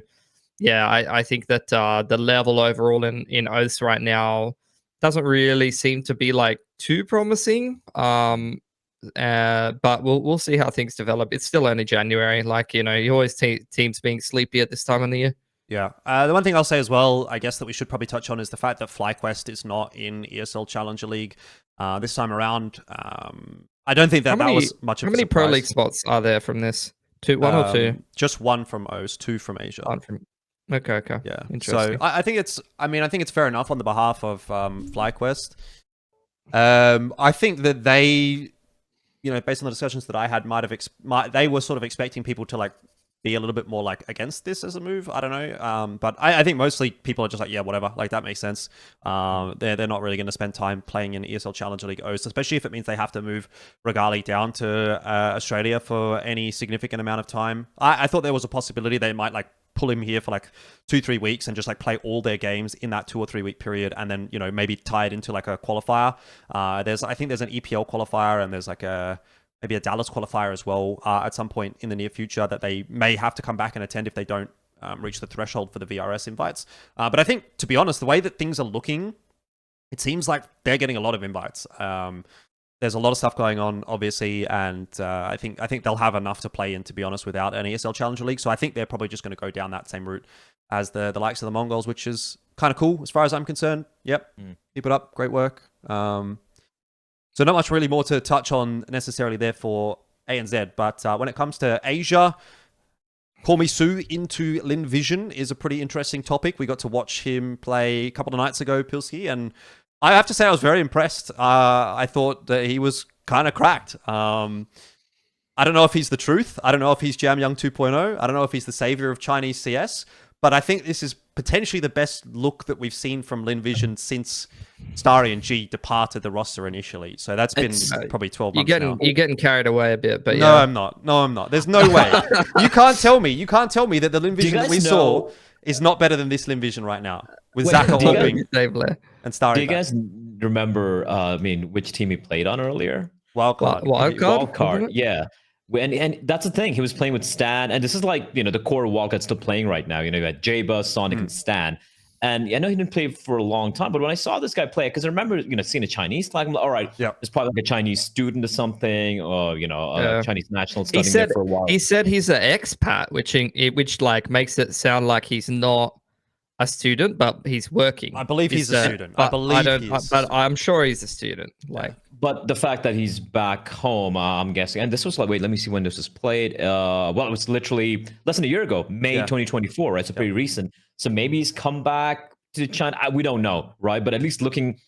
yeah, I think that the level overall in Oaths right now doesn't really seem to be like too promising. But we'll see how things develop. It's still only January. Like, you know, you always teams being sleepy at this time of the year. Yeah. The one thing I'll say as well, I guess that we should probably touch on is the fact that FlyQuest is not in ESL Challenger League this time around. I don't think that was much of a surprise. How many Pro League spots are there from this? One or two? Just one from O's, 2 from Asia. Okay. Yeah. Interesting. So I think it's fair enough on the behalf of FlyQuest. I think that they, you know, based on the discussions that I had, they were sort of expecting people to like be a little bit more like against this as a move. I don't know. But I think mostly people are just like, yeah, whatever. Like that makes sense. They're not really going to spend time playing in ESL Challenger League O's, especially if it means they have to move Regali down to Australia for any significant amount of time. I thought there was a possibility they might like pull him here for like 2-3 weeks and just like play all their games in that 2 or 3 week period, and then, you know, maybe tie it into like a qualifier. I think there's an EPL qualifier, and there's like maybe a Dallas qualifier as well at some point in the near future that they may have to come back and attend if they don't reach the threshold for the VRS invites. But I think, to be honest, the way that things are looking, it seems like they're getting a lot of invites. There's a lot of stuff going on, obviously, and I think they'll have enough to play in, to be honest, without an ESL Challenger League. So I think they're probably just going to go down that same route as the likes of the Mongolz, which is kind of cool as far as I'm concerned. Yep, keep it up, great work. So not much really more to touch on necessarily there for ANZ, but when it comes to Asia, Call Me Sue into Lynn Vision is a pretty interesting topic. We got to watch him play a couple of nights ago, Pilski, and I have to say I was very impressed. I thought that he was kind of cracked. I don't know if he's the truth. I don't know if he's Jam Young 2.0. I don't know if he's the savior of Chinese CS, but I think this is potentially the best look that we've seen from Lynn Vision since Starry and G departed the roster initially. So that's been probably 12 months now. You're getting carried away a bit, but no, I'm not. There's no way. You can't tell me that the Lynn Vision that we saw is not better than this Lynn Vision right now with Zaka hoping and Starry. Do you guys remember? Which team he played on earlier? Wildcard. Yeah. And that's the thing. He was playing with Stan, and this is like, you know, the core Wildcard's still playing right now. You know, you had Jaba, Sonic, and Stan. And I know he didn't play for a long time, but when I saw this guy play, because I remember, you know, seeing a Chinese flag, I'm like, all right, it's probably like a Chinese student or something, or, you know, a Chinese national studying there for a while. He said he's an expat, which like makes it sound like he's not a student, but he's working. I believe he's a student. But I'm sure he's a student. Like. But the fact that he's back home, I'm guessing, and this was like, wait, let me see when this was played. Well, it was literally less than a year ago, May 2024, right? So pretty recent. So maybe he's come back to China, we don't know, right? But at least looking.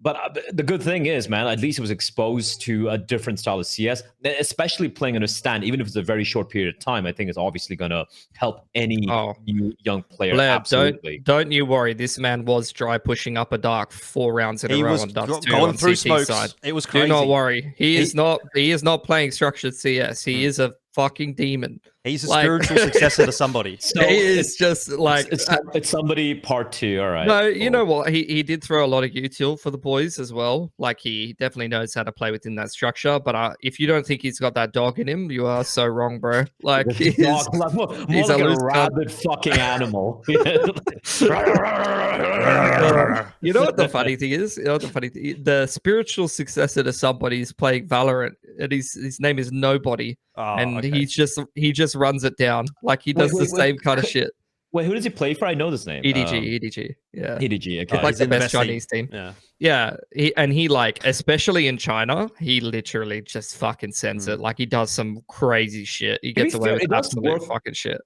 But the good thing is, man, at least he was exposed to a different style of CS, especially playing on a stand, even if it's a very short period of time. I think it's obviously going to help any new young player. Bleh, absolutely. Don't you worry. This man was dry pushing up a dark 4 rounds in a row on Dust 2 going on through CT smokes. side. It was crazy. Do not worry. He is not playing structured CS. He is a fucking demon. He's a spiritual successor to somebody. So he is just like it's somebody part 2. All right. No, you know what? He did throw a lot of util for the boys as well. Like he definitely knows how to play within that structure. But if you don't think he's got that dog in him, you are so wrong, bro. Like he's more like a rabid fucking animal. You know what the funny thing is? You know what the funny thing? The spiritual successor to somebody is playing Valorant, and his name is Nobody, he just runs it down. Like he does the same kind of shit. Wait, who does he play for? I know this name. EDG. Yeah. EDG. Okay. Like the best Chinese team. Yeah. He like, especially in China, he literally just fucking sends it. Like he does some crazy shit. He gets away with absolute fucking shit.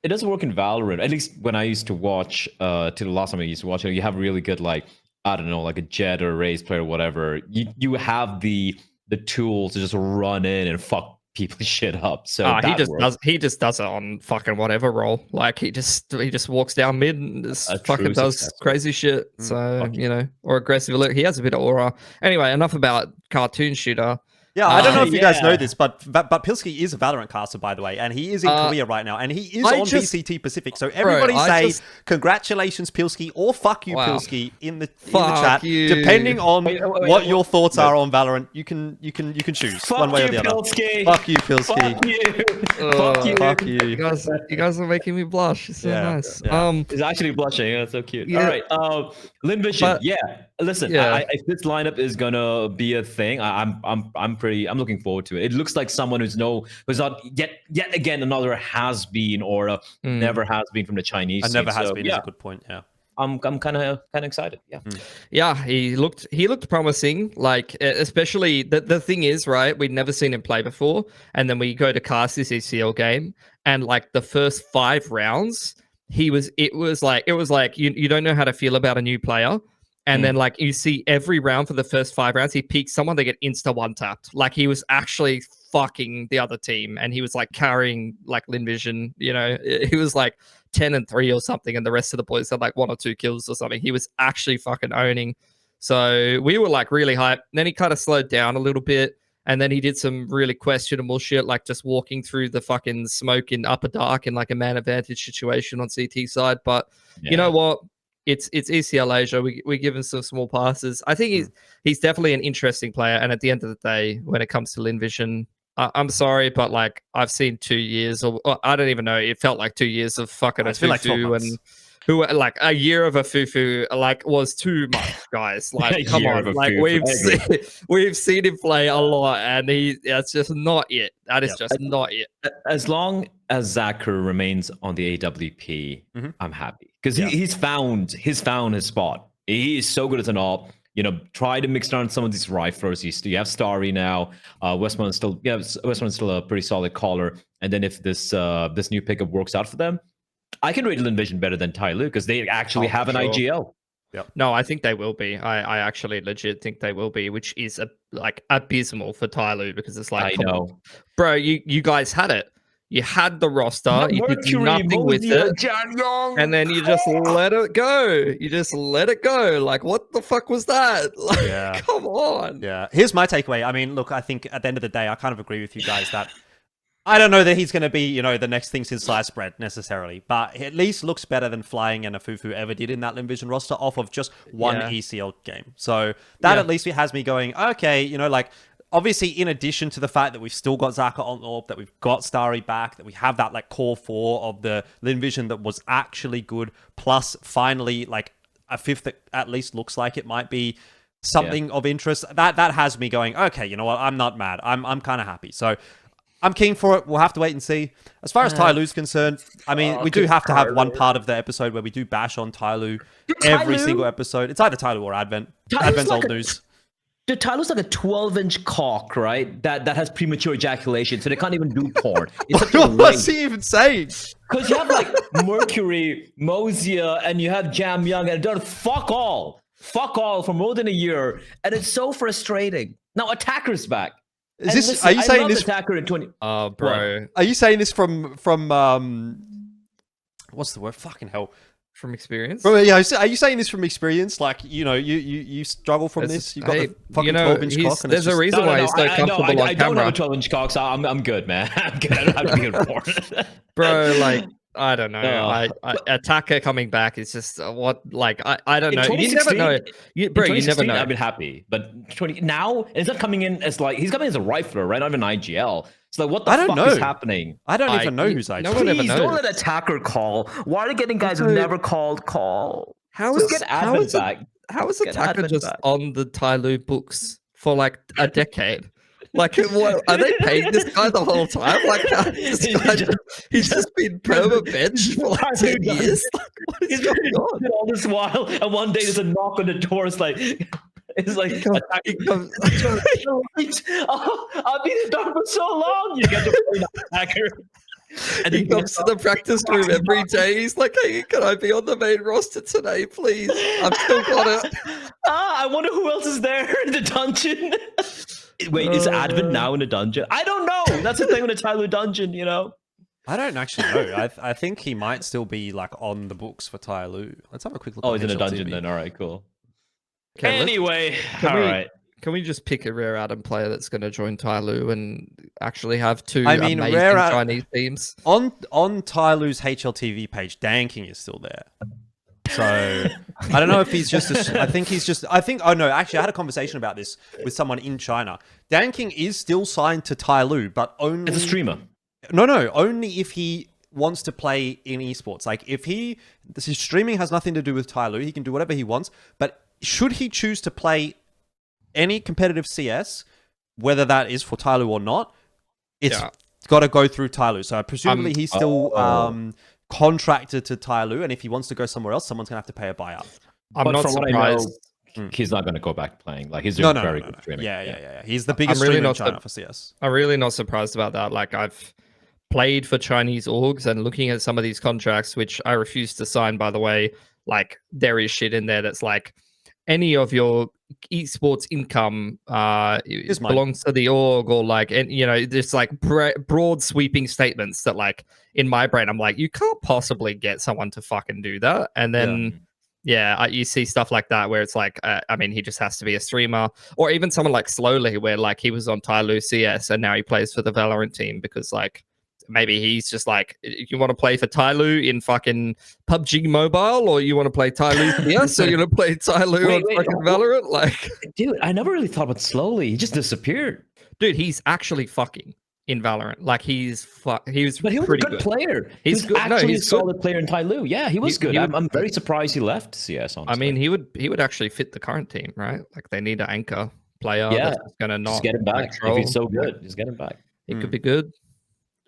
It doesn't work in Valorant. At least when I used to watch, to the last time I used to watch it, you have really good, like, I don't know, like a Jet or a Raze player or whatever. You have the tools to just run in and fuck people's shit up. So he just does it on fucking whatever role. Like he just walks down mid and just fucking does crazy shit. So or aggressive. Look, he has a bit of aura. Anyway, enough about cartoon shooter. Yeah, I don't know if you guys know this, but Pilski is a Valorant caster, by the way, and he is in Korea right now, and he is on BCT Pacific. So everybody say congratulations, Pilski, or fuck you, Pilski, in the chat, depending on what your thoughts are on Valorant. You can choose one way or the other. Pilski. Fuck you, Pilski. Fuck you. You guys are making me blush. It's so nice. Yeah. He's actually blushing. That's so cute. All right, Lynn Vision. Listen, if this lineup is gonna be a thing, I'm looking forward to it. It looks like someone who's not yet again another has been or never has been from the Chinese. Never has been is a good point. Yeah. I'm kind of excited. Yeah. Yeah, he looked promising. Like especially the thing is, right, we'd never seen him play before, and then we go to cast this ECL game, and like the first 5 rounds, it was like you don't know how to feel about a new player. And then, like, you see every round for the first 5 rounds, he peaks someone, they get insta one-tapped. Like, he was actually fucking the other team, and he was, like, carrying, like, Lynn Vision, he was, like, 10-3 or something, and the rest of the boys had, like, 1 or 2 kills or something. He was actually fucking owning. So we were, like, really hyped. Then he kind of slowed down a little bit, and then he did some really questionable shit, like just walking through the fucking smoke in Upper Dark in, like, a man advantage situation on CT side. But you know what? It's ECL Asia. We give him some small passes. I think he's definitely an interesting player. And at the end of the day, when it comes to Lynn Vision, I'm sorry, but like I've seen 2 years, or I don't even know. It felt like 2 years of fucking a Fufu, and who like a year of a Fufu like was too much, guys. Like come on, like we've seen him play a lot, and that's just not it. That is just not it. As long as Zachary remains on the AWP, I'm happy because he's found his spot. He is so good at an op. Try to mix down some of these riflers. You have Starry now. Westmont's still a pretty solid caller. And then if this new pickup works out for them, I can rate Lynn Vision better than Tyloo because they actually have an IGL. Yep. No, I think they will be. I actually legit think they will be, which is like abysmal for Tyloo because it's like, I know, bro, you guys had it. You had the roster, you did nothing with it, and then you just let it go. You just let it go. Like, what the fuck was that? Like, come on. Yeah. Here's my takeaway. I mean, look, I think at the end of the day, I kind of agree with you guys that I don't know that he's going to be, the next thing since sliced bread necessarily, but he at least looks better than Flying and a Fufu ever did in that Lynn Vision roster off of just one ECL game. So that at least has me going, okay, like, obviously, in addition to the fact that we've still got Zaka on AWP, that we've got Starry back, that we have that like core 4 of the Lynn Vision that was actually good, plus finally like a 5th that at least looks like it might be something of interest. That has me going, okay, you know what? I'm not mad. I'm kind of happy. So I'm keen for it. We'll have to wait and see. As far as Tyloo's concerned, I mean, we do have to have one part of the episode where we do bash on Tyloo every single episode. It's either Tyloo or Advent. Advent's old news. Dude, Tyloo's like a 12-inch cock, right? That has premature ejaculation, so they can't even do porn. It's such a What's he even saying? Because you have like Mercury, Mosier, and you have Jam Young, and it does fuck all for more than a year, and it's so frustrating. Now Attacker's back. Is this? Listen, are you saying this? Attacker in 20. Oh, bro. What? Are you saying this from what's the word? Fucking hell. From experience? Well, yeah, are you saying this from experience? Like, you struggle from this? You've got the fucking 12-inch cock. And there's a reason why he's so comfortable on camera. I don't have a 12-inch cock, so I'm good, man. I'm good. I don't have to be good porn. Bro, like, I don't know. Attacker coming back is just what, like, I don't know. You never know. You never know. I've been happy, but now is that coming in as like he's coming as a rifler, right? Not even IGL. So like, what the fuck is happening? I don't even know who's IGL. No one ever knows. Don't let Attacker call. Why are they getting guys who've never called call? How is Attacker just on the Tyloo books for like a decade? Like, what, are they paying this guy the whole time? Like, he's just been perma bench for like 10 years. He's been all this while, and one day there's a knock on the door. It's like, I've been in the dark for so long. You get to play Attacker. And he comes to the practice room every day. He's like, hey, can I be on the main roster today, please? I've still got it. I wonder who else is there in the dungeon. Wait, is Advent now in the dungeon? I don't know. That's the thing with the Tyloo dungeon, you know? I don't actually know. I think he might still be like on the books for Tyloo. Let's have a quick look. Oh, he's in a dungeon then. All right, cool. Okay, anyway, can we just pick a Rare Atom player that's going to join Tyloo and actually have two amazing Chinese teams? On Tyloo's HLTV page, Danking is still there. So I don't know if he's just oh no, actually I had a conversation about this with someone in China. Danking is still signed to Tyloo, but only as a streamer. No, only if he wants to play in esports. Like if his streaming has nothing to do with Tyloo, he can do whatever he wants, but should he choose to play any competitive CS, whether that is for Tyloo or not, it's got to go through Tyloo. So presumably he's still contracted to Tyloo, and if he wants to go somewhere else, someone's gonna have to pay a buyout. I'm not surprised. He's not going to go back playing. Like he's doing very good streaming. Yeah. He's the biggest streamer in China for CS. I'm really not surprised about that. Like I've played for Chinese orgs and looking at some of these contracts, which I refuse to sign, by the way. Like there is shit in there that's like any of your esports income belongs to the org, or like, and you know, there's like broad sweeping statements that like in my brain I'm like, you can't possibly get someone to fucking do that. And then you see stuff like that where it's like, I mean, he just has to be a streamer, or even someone like Slowly, where like he was on Tyloo CS and now he plays for the Valorant team because like maybe he's just like, you want to play for Tyloo in fucking PUBG Mobile, or you want to play Tyloo here, so you're gonna play Tyloo on fucking Valorant? Like, dude, I never really thought about Slowly. He just disappeared. Dude, he's actually fucking in Valorant. Like he was but he was a good player. He's good. Actually a solid player in Tyloo. Yeah, he was good. I'm very surprised he left CS. Honestly. I mean, he would actually fit the current team, right? Like they need an anchor player that's gonna not just get him back. If he's so good, just get him back. He could be good.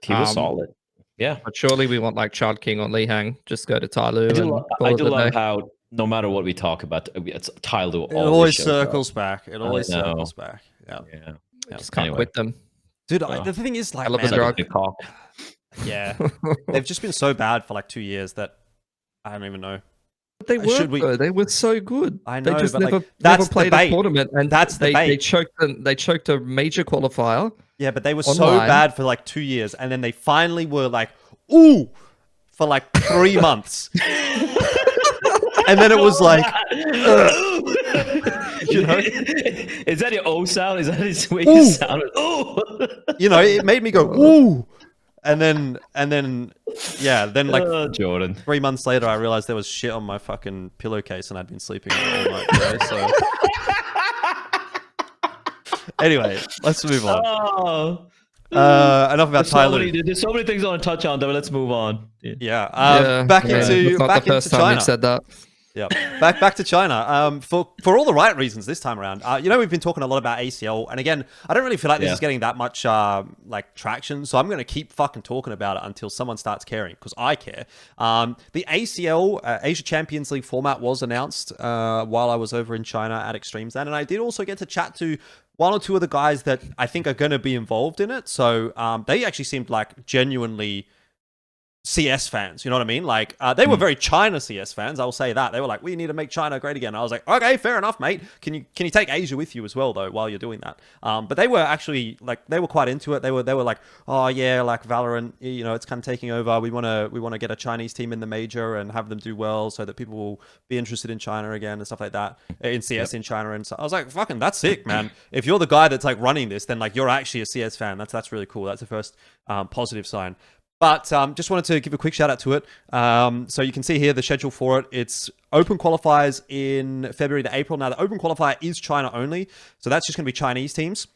He was solid. Yeah, but surely we want like Chad King on Lee Hang. Just go to Tyloo. I do love how no matter what we talk about, it's Tyloo. It always circles back. It always circles back. Yeah. Just can't quit them. Dude, the thing is, like, I love the drug. Yeah, they've just been so bad for like 2 years that I don't even know. But they were. They were so good. I know, they just but never played a tournament, and they choked a major qualifier. Yeah, but they were so bad for like 2 years, and then they finally were like, ooh, for like 3 months, and then it was like. You know, is that your O sound? Is that his way you sound? Ooh. You know, it made me go ooh, and then like Jordan. 3 months later, I realized there was shit on my fucking pillowcase, and I'd been sleeping all night today. So anyway, let's move on. Enough about Tyloo. There's so many things I want to touch on, though. Let's move on. Back into the first time China. you've said that. Yeah, back to China. For all the right reasons this time around. We've been talking a lot about ACL, and again, I don't really feel like this is getting that much like traction. So I'm going to keep fucking talking about it until someone starts caring, because I care. The ACL Asia Champions League format was announced while I was over in China at eXTREMESLAND, and I did also get to chat to one or two of the guys that I think are going to be involved in it. So they actually seemed like genuinely CS fans, you know what I mean? Like, they were very China CS fans, I'll say that. They were like, we need to make China great again. I was like, okay, fair enough, mate. Can you take Asia with you as well, though, while you're doing that? But they were actually, like, they were quite into it. They were like, oh, yeah, like, Valorant, it's kind of taking over. We want to get a Chinese team in the major and have them do well so that people will be interested in China again and stuff like that, in CS in China. And so I was like, fucking, that's sick, man. If you're the guy that's, like, running this, then, like, you're actually a CS fan. That's really cool. That's the first positive sign. But just wanted to give a quick shout out to it. So you can see here the schedule for it. It's open qualifiers in February to April. Now, the open qualifier is China only. So that's just going to be Chinese teams.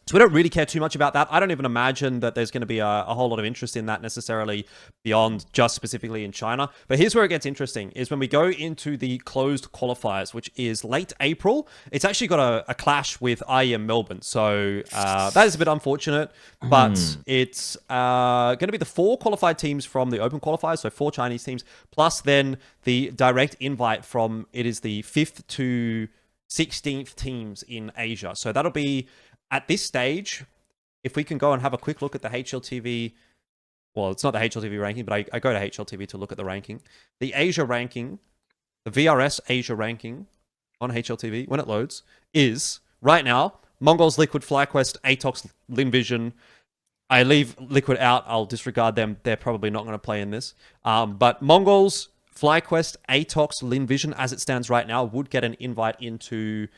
So we don't really care too much about that. I don't even imagine that there's going to be a whole lot of interest in that necessarily beyond just specifically in China. But here's where it gets interesting, is when we go into the closed qualifiers, which is late April. It's actually got a clash with IEM Melbourne. So that is a bit unfortunate, but it's going to be the 4 qualified teams from the open qualifiers, so 4 Chinese teams, plus then the direct invite from, it is the 5th to 16th teams in Asia. So that'll be, at this stage, if we can go and have a quick look at the HLTV, well, it's not the HLTV ranking, but I go to HLTV to look at the ranking. The Asia ranking, the VRS Asia ranking on HLTV, when it loads, is, right now, Mongolz, Liquid, FlyQuest, Atox, Lynn Vision. I leave Liquid out. I'll disregard them. They're probably not going to play in this. But Mongolz, FlyQuest, Atox, Lynn Vision, as it stands right now, would get an invite into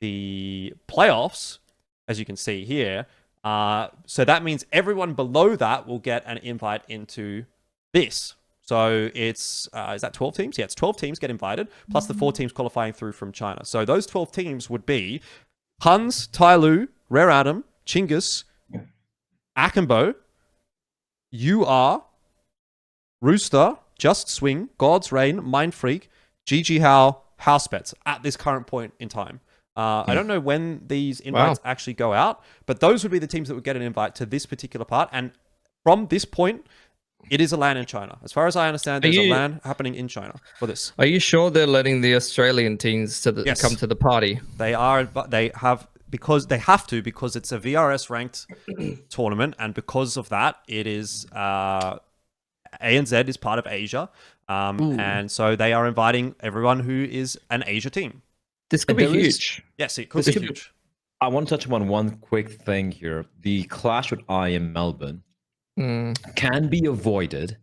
the playoffs, as you can see here. So that means everyone below that will get an invite into this. So it's, is that 12 teams? Yeah, it's 12 teams get invited, plus the 4 teams qualifying through from China. So those 12 teams would be Huns, Tyloo, Rare Atom, Chinggis, Akimbo, UR, Rooster, Just Swing, God's Reign, Mind Freak, GG How, House Bets at this current point in time. I don't know when these invites actually go out, but those would be the teams that would get an invite to this particular part. And from this point, it is a LAN in China. As far as I understand, there's a LAN happening in China for this. Are you sure they're letting the Australian teams come to the party? They are, but they have, because they have to, because it's a VRS ranked tournament, and because of that, it is ANZ is part of Asia, and so they are inviting everyone who is an Asia team. This could be huge. Yes, it could be huge. I want to touch upon one quick thing here. The clash with IEM Melbourne can be avoided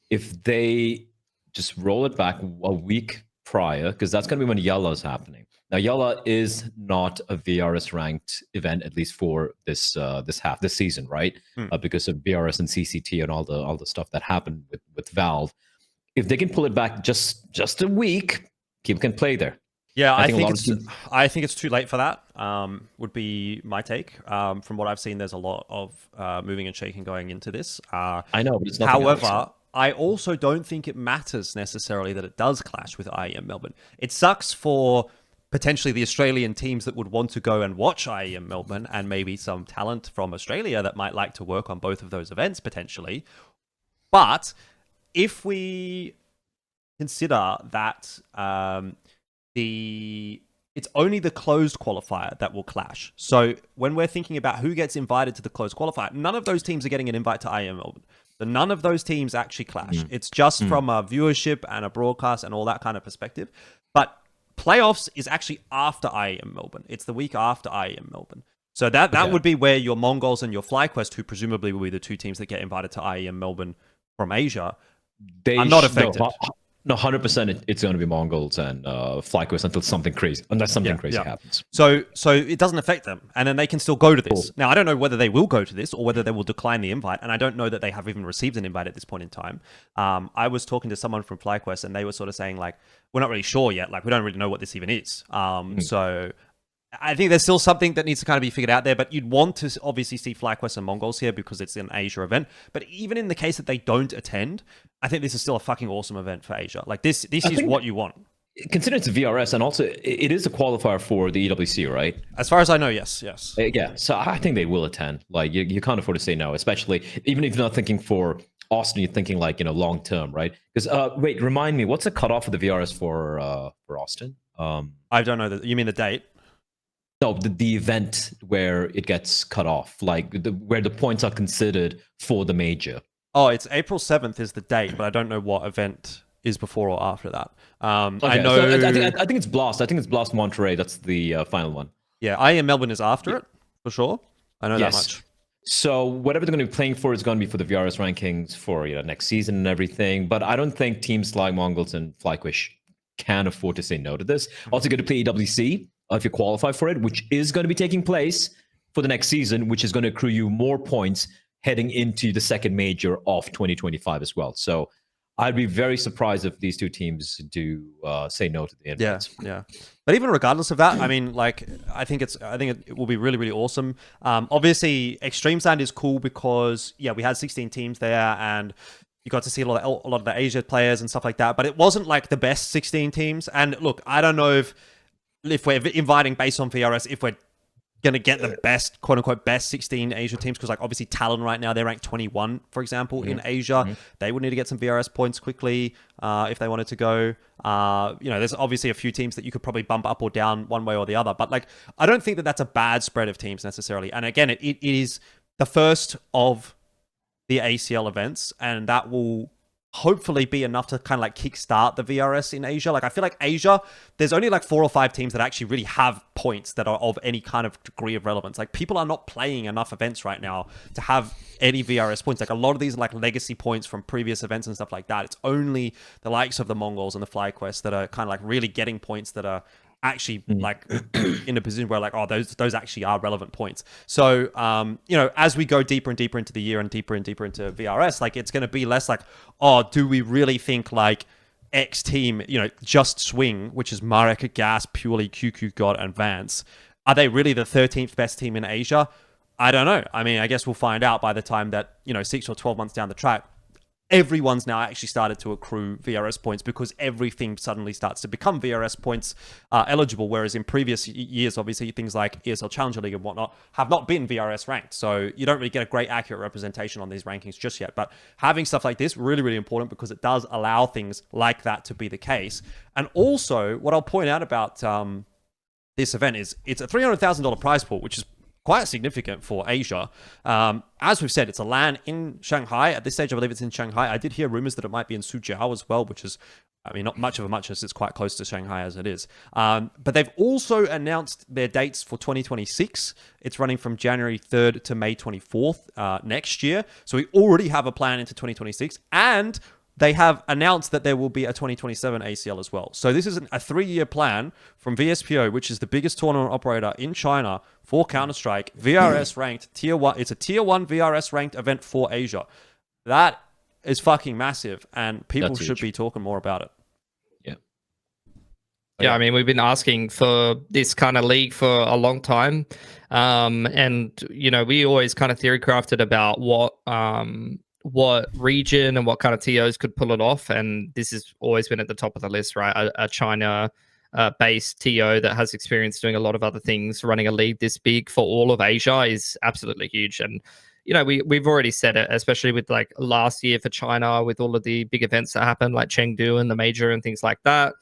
if they just roll it back a week prior, because that's going to be when Yalla is happening. Now, Yalla is not a VRS ranked event, at least for this this season, right? Because of VRS and CCT and all the stuff that happened with Valve. If they can pull it back just a week, people can play there. Yeah, I think it's too late for that, would be my take. From what I've seen, there's a lot of moving and shaking going into this. I know, but it's not. However, I also don't think it matters necessarily that it does clash with IEM Melbourne. It sucks for potentially the Australian teams that would want to go and watch IEM Melbourne, and maybe some talent from Australia that might like to work on both of those events potentially. But if we consider that it's only the closed qualifier that will clash. So when we're thinking about who gets invited to the closed qualifier, none of those teams are getting an invite to IEM Melbourne. So none of those teams actually clash. It's just from a viewership and a broadcast and all that kind of perspective. But playoffs is actually after IEM Melbourne. It's the week after IEM Melbourne. So that would be where your Mongolz and your FlyQuest, who presumably will be the 2 teams that get invited to IEM Melbourne from Asia, are not affected. No, 100%. It's going to be Mongolz and FlyQuest until something crazy, unless something crazy happens. So it doesn't affect them, and then they can still go to this. Cool. Now, I don't know whether they will go to this or whether they will decline the invite, and I don't know that they have even received an invite at this point in time. I was talking to someone from FlyQuest, and they were sort of saying, like, we're not really sure yet. Like, we don't really know what this even is. So I think there's still something that needs to kind of be figured out there, but you'd want to obviously see FlyQuest and Mongolz here because it's an Asia event. But even in the case that they don't attend, I think this is still a fucking awesome event for Asia. Like, this is what you want. considering it's a VRS, and also it is a qualifier for the EWC, right? As far as I know, yes. Yeah, so I think they will attend. Like you can't afford to say no, especially even if you're not thinking for Austin, you're thinking like long term, right? Because wait, remind me, what's the cutoff of the VRS for Austin? I don't know. You mean the date? No, the event where it gets cut off, like where the points are considered for the major. Oh, it's April 7th is the date, but I don't know what event is before or after that. Okay, I know. So I think it's Blast. I think it's Blast Monterey. That's the final one. Yeah, IEM Melbourne is after it for sure. I know that much. So whatever they're going to be playing for is going to be for the VRS rankings for next season and everything. But I don't think teams like Mongolz and FlyQuest can afford to say no to this. Also, going to play EWC if you qualify for it, which is going to be taking place for the next season, which is going to accrue you more points heading into the second major of 2025 as well. So I'd be very surprised if these two teams do say no to the invite. Yeah. But even regardless of that, I mean, like, I think it will be really, really awesome. Obviously, eXTREMESLAND is cool because we had 16 teams there, and you got to see a lot of the Asia players and stuff like that. But it wasn't like the best 16 teams. And look, I don't know if we're inviting based on VRS, if we're going to get the best, quote unquote, best 16 Asia teams, because like obviously Talon right now, they're ranked 21, for example, in Asia. They would need to get some VRS points quickly if they wanted to go. There's obviously a few teams that you could probably bump up or down one way or the other, but like I don't think that that's a bad spread of teams necessarily. And again, it is the first of the ACL events, and that will hopefully be enough to kind of like kickstart the VRS in Asia. Like I feel like Asia, there's only like 4 or 5 teams that actually really have points that are of any kind of degree of relevance. Like people are not playing enough events right now to have any VRS points. Like a lot of these are like legacy points from previous events and stuff like that. It's only the likes of the Mongolz and the FlyQuest that are kind of like really getting points that are actually like in a position where like, oh, those actually are relevant points. So, as we go deeper and deeper into the year and deeper into VRS, like it's going to be less like, oh, do we really think like X team, just Swing, which is Marek, Gas, Purely, QQ God, and Vance, are they really the 13th best team in Asia? I don't know. I mean, I guess we'll find out by the time that, 6 or 12 months down the track, everyone's now actually started to accrue VRS points because everything suddenly starts to become VRS points eligible, whereas in previous years, obviously, things like ESL Challenger League and whatnot have not been VRS ranked. So you don't really get a great accurate representation on these rankings just yet. But having stuff like this, really, really important because it does allow things like that to be the case. And also, what I'll point out about this event is it's a $300,000 prize pool, which is quite significant for Asia. As we've said, it's a LAN in Shanghai. At this stage, I believe it's in Shanghai. I did hear rumors that it might be in Suzhou as well, which is, I mean, not much of a muchness. It's quite close to Shanghai as it is. But they've also announced their dates for 2026. It's running from January 3rd to May 24th next year. So we already have a plan into 2026. And they have announced that there will be a 2027 ACL as well. So this is a 3-year plan from VSPO, which is the biggest tournament operator in China for Counter-Strike, VRS ranked, tier 1. It's a tier 1 VRS ranked event for Asia. That is fucking massive, and people should be talking more about it. Yeah, I mean, we've been asking for this kind of league for a long time. And, we always kind of theory crafted about what region and what kind of TOs could pull it off, and this has always been at the top of the list, right? A China based TO that has experience doing a lot of other things, running a league this big for all of Asia is absolutely huge. And we've already said it, especially with like last year for China, with all of the big events that happened, like Chengdu and the major and things like that.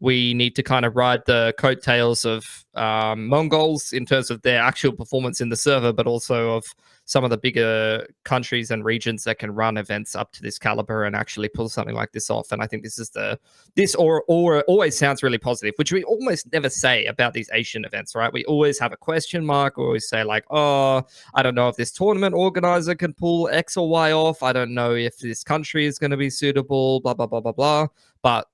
We need to kind of ride the coattails of Mongolz in terms of their actual performance in the server, but also of some of the bigger countries and regions that can run events up to this caliber and actually pull something like this off. And I think this always sounds really positive, which we almost never say about these Asian events, right? We always have a question mark. We always say like, oh, I don't know if this tournament organizer can pull X or Y off. I don't know if this country is going to be suitable, blah, blah, blah, blah, blah. But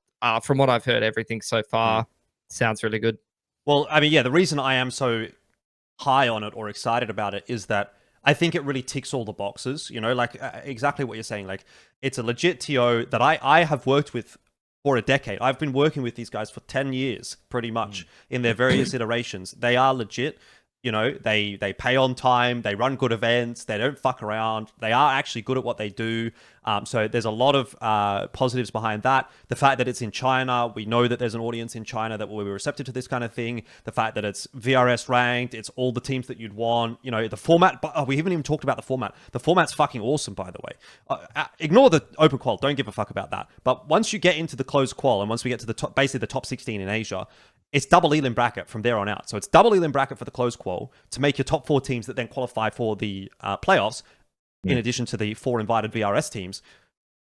from what I've heard, everything so far sounds really good. Well, I mean, the reason I am so high on it or excited about it is that I think it really ticks all the boxes, exactly what you're saying. Like, it's a legit TO that I have worked with for a decade. I've been working with these guys for 10 years, pretty much, in their various iterations. They are legit. You know, they pay on time, they run good events, they don't fuck around, they are actually good at what they do. So there's a lot of positives behind that. The fact that it's in China, we know that there's an audience in China that will be receptive to this kind of thing. The fact that it's VRS ranked, it's all the teams that you'd want. You know, the format, we haven't even talked about the format. The format's fucking awesome, by the way. Ignore the open qual, don't give a fuck about that. But once you get into the closed qual, and once we get to the top, basically the top 16 in Asia, it's double elim bracket from there on out. So it's double elim bracket for the closed qual to make your top 4 teams that then qualify for the playoffs, in addition to the 4 invited VRS teams,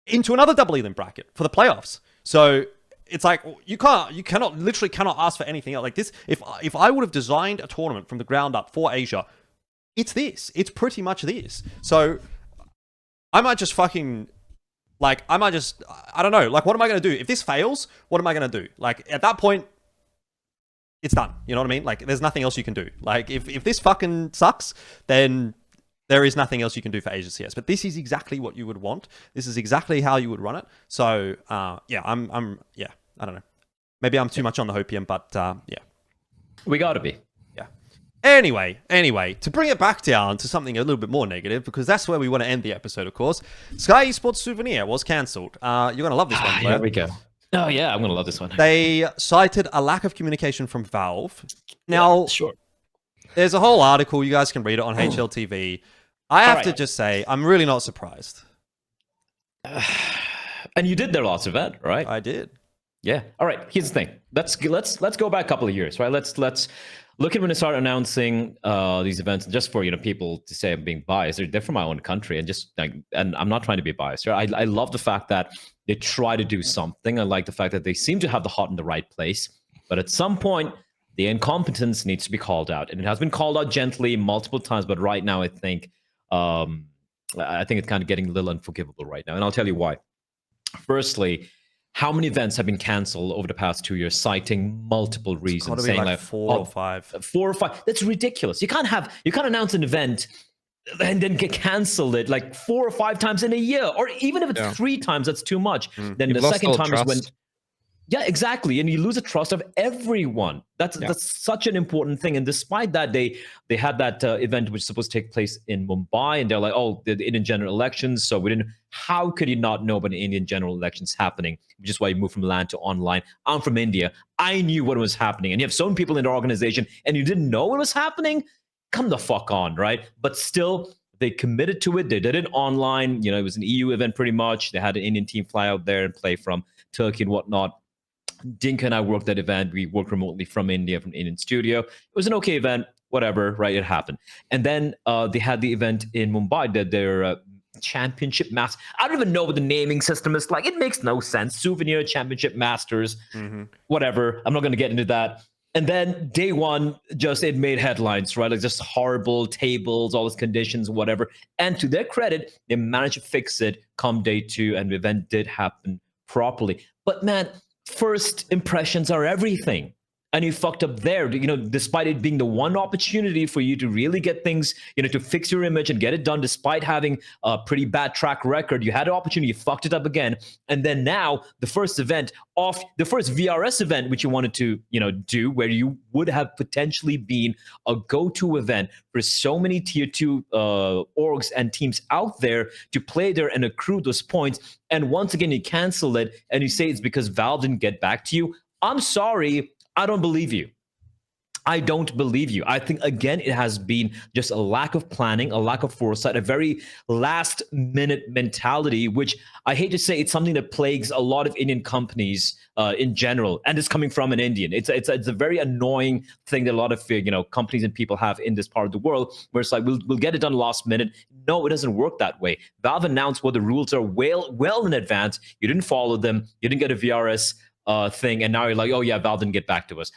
into another double elim bracket for the playoffs. So it's like you literally cannot ask for anything else. Like this, if I would have designed a tournament from the ground up for Asia, it's this. It's pretty much this. So I might just fucking I don't know. Like, what am I going to do if this fails? What am I going to do? Like at that point, it's done. You know what I mean? Like, there's nothing else you can do. Like, if this fucking sucks, then there is nothing else you can do for Asia CS. But this is exactly what you would want. This is exactly how you would run it. So, yeah, I don't know. Maybe I'm too much on the hopium, but yeah. We gotta be. Yeah. Anyway, to bring it back down to something a little bit more negative, because that's where we want to end the episode, of course. Skyesports Souvenir was cancelled. You're going to love this one, Blair. Here we go. Oh, yeah, I'm going to love this one. They cited a lack of communication from Valve. Now, yeah, sure. There's a whole article. You guys can read it on HLTV. I have to just say, I'm really not surprised. And you did their last event, right? I did. Yeah. All right. Here's the thing. Let's go back a couple of years, right? Let's look at when they started announcing these events. Just for people to say I'm being biased, they're from my own country, and I'm not trying to be biased. Right? I love the fact that they try to do something. I like the fact that they seem to have the heart in the right place, but at some point, the incompetence needs to be called out, and it has been called out gently multiple times. But right now, I think it's kind of getting a little unforgivable right now, and I'll tell you why. Firstly, how many events have been cancelled over the past 2 years, citing multiple reasons, saying like 4 or 5. 4 or 5. That's ridiculous. You can't announce an event and then get cancelled it like 4 or 5 times in a year, or even if it's 3 times, that's too much. Then the second time is when. Yeah, exactly. And you lose the trust of everyone. That's such an important thing. And despite that, they had that event which was supposed to take place in Mumbai, and they're like, oh, the Indian general elections. So we didn't. How could you not know about the Indian general elections happening? Which is why you moved from LAN to online. I'm from India. I knew what was happening. And you have so many people in the organization, and you didn't know what was happening? Come the fuck on, right? But still, they committed to it. They did it online. It was an EU event pretty much. They had an Indian team fly out there and play from Turkey and whatnot. Dinka and I worked that event. We worked remotely from India, from Indian studio. It was an okay event, whatever, right? It happened. And then they had the event in Mumbai, their championship mass. I don't even know what the naming system is like. It makes no sense. Souvenir Championship Masters, whatever. I'm not going to get into that. And then day one, it made headlines, right? Like just horrible tables, all these conditions, whatever. And to their credit, they managed to fix it come day 2, and the event did happen properly. But man, first impressions are everything, and you fucked up there. Despite it being the one opportunity for you to really get things, to fix your image and get it done, despite having a pretty bad track record, you had an opportunity, you fucked it up again. And then now the first VRS event, which you wanted to, do, where you would have potentially been a go-to event for so many tier 2 orgs and teams out there to play there and accrue those points. And once again, you cancel it and you say it's because Valve didn't get back to you. I'm sorry. I don't believe you. I don't believe you. I think, again, it has been just a lack of planning, a lack of foresight, a very last-minute mentality, which I hate to say, it's something that plagues a lot of Indian companies in general, and it's coming from an Indian. It's a very annoying thing that a lot of companies and people have in this part of the world, where it's like, we'll get it done last minute. No, it doesn't work that way. Valve announced what the rules are well in advance. You didn't follow them. You didn't get a VRS thing, and now you're like, oh yeah, Valve didn't get back to us.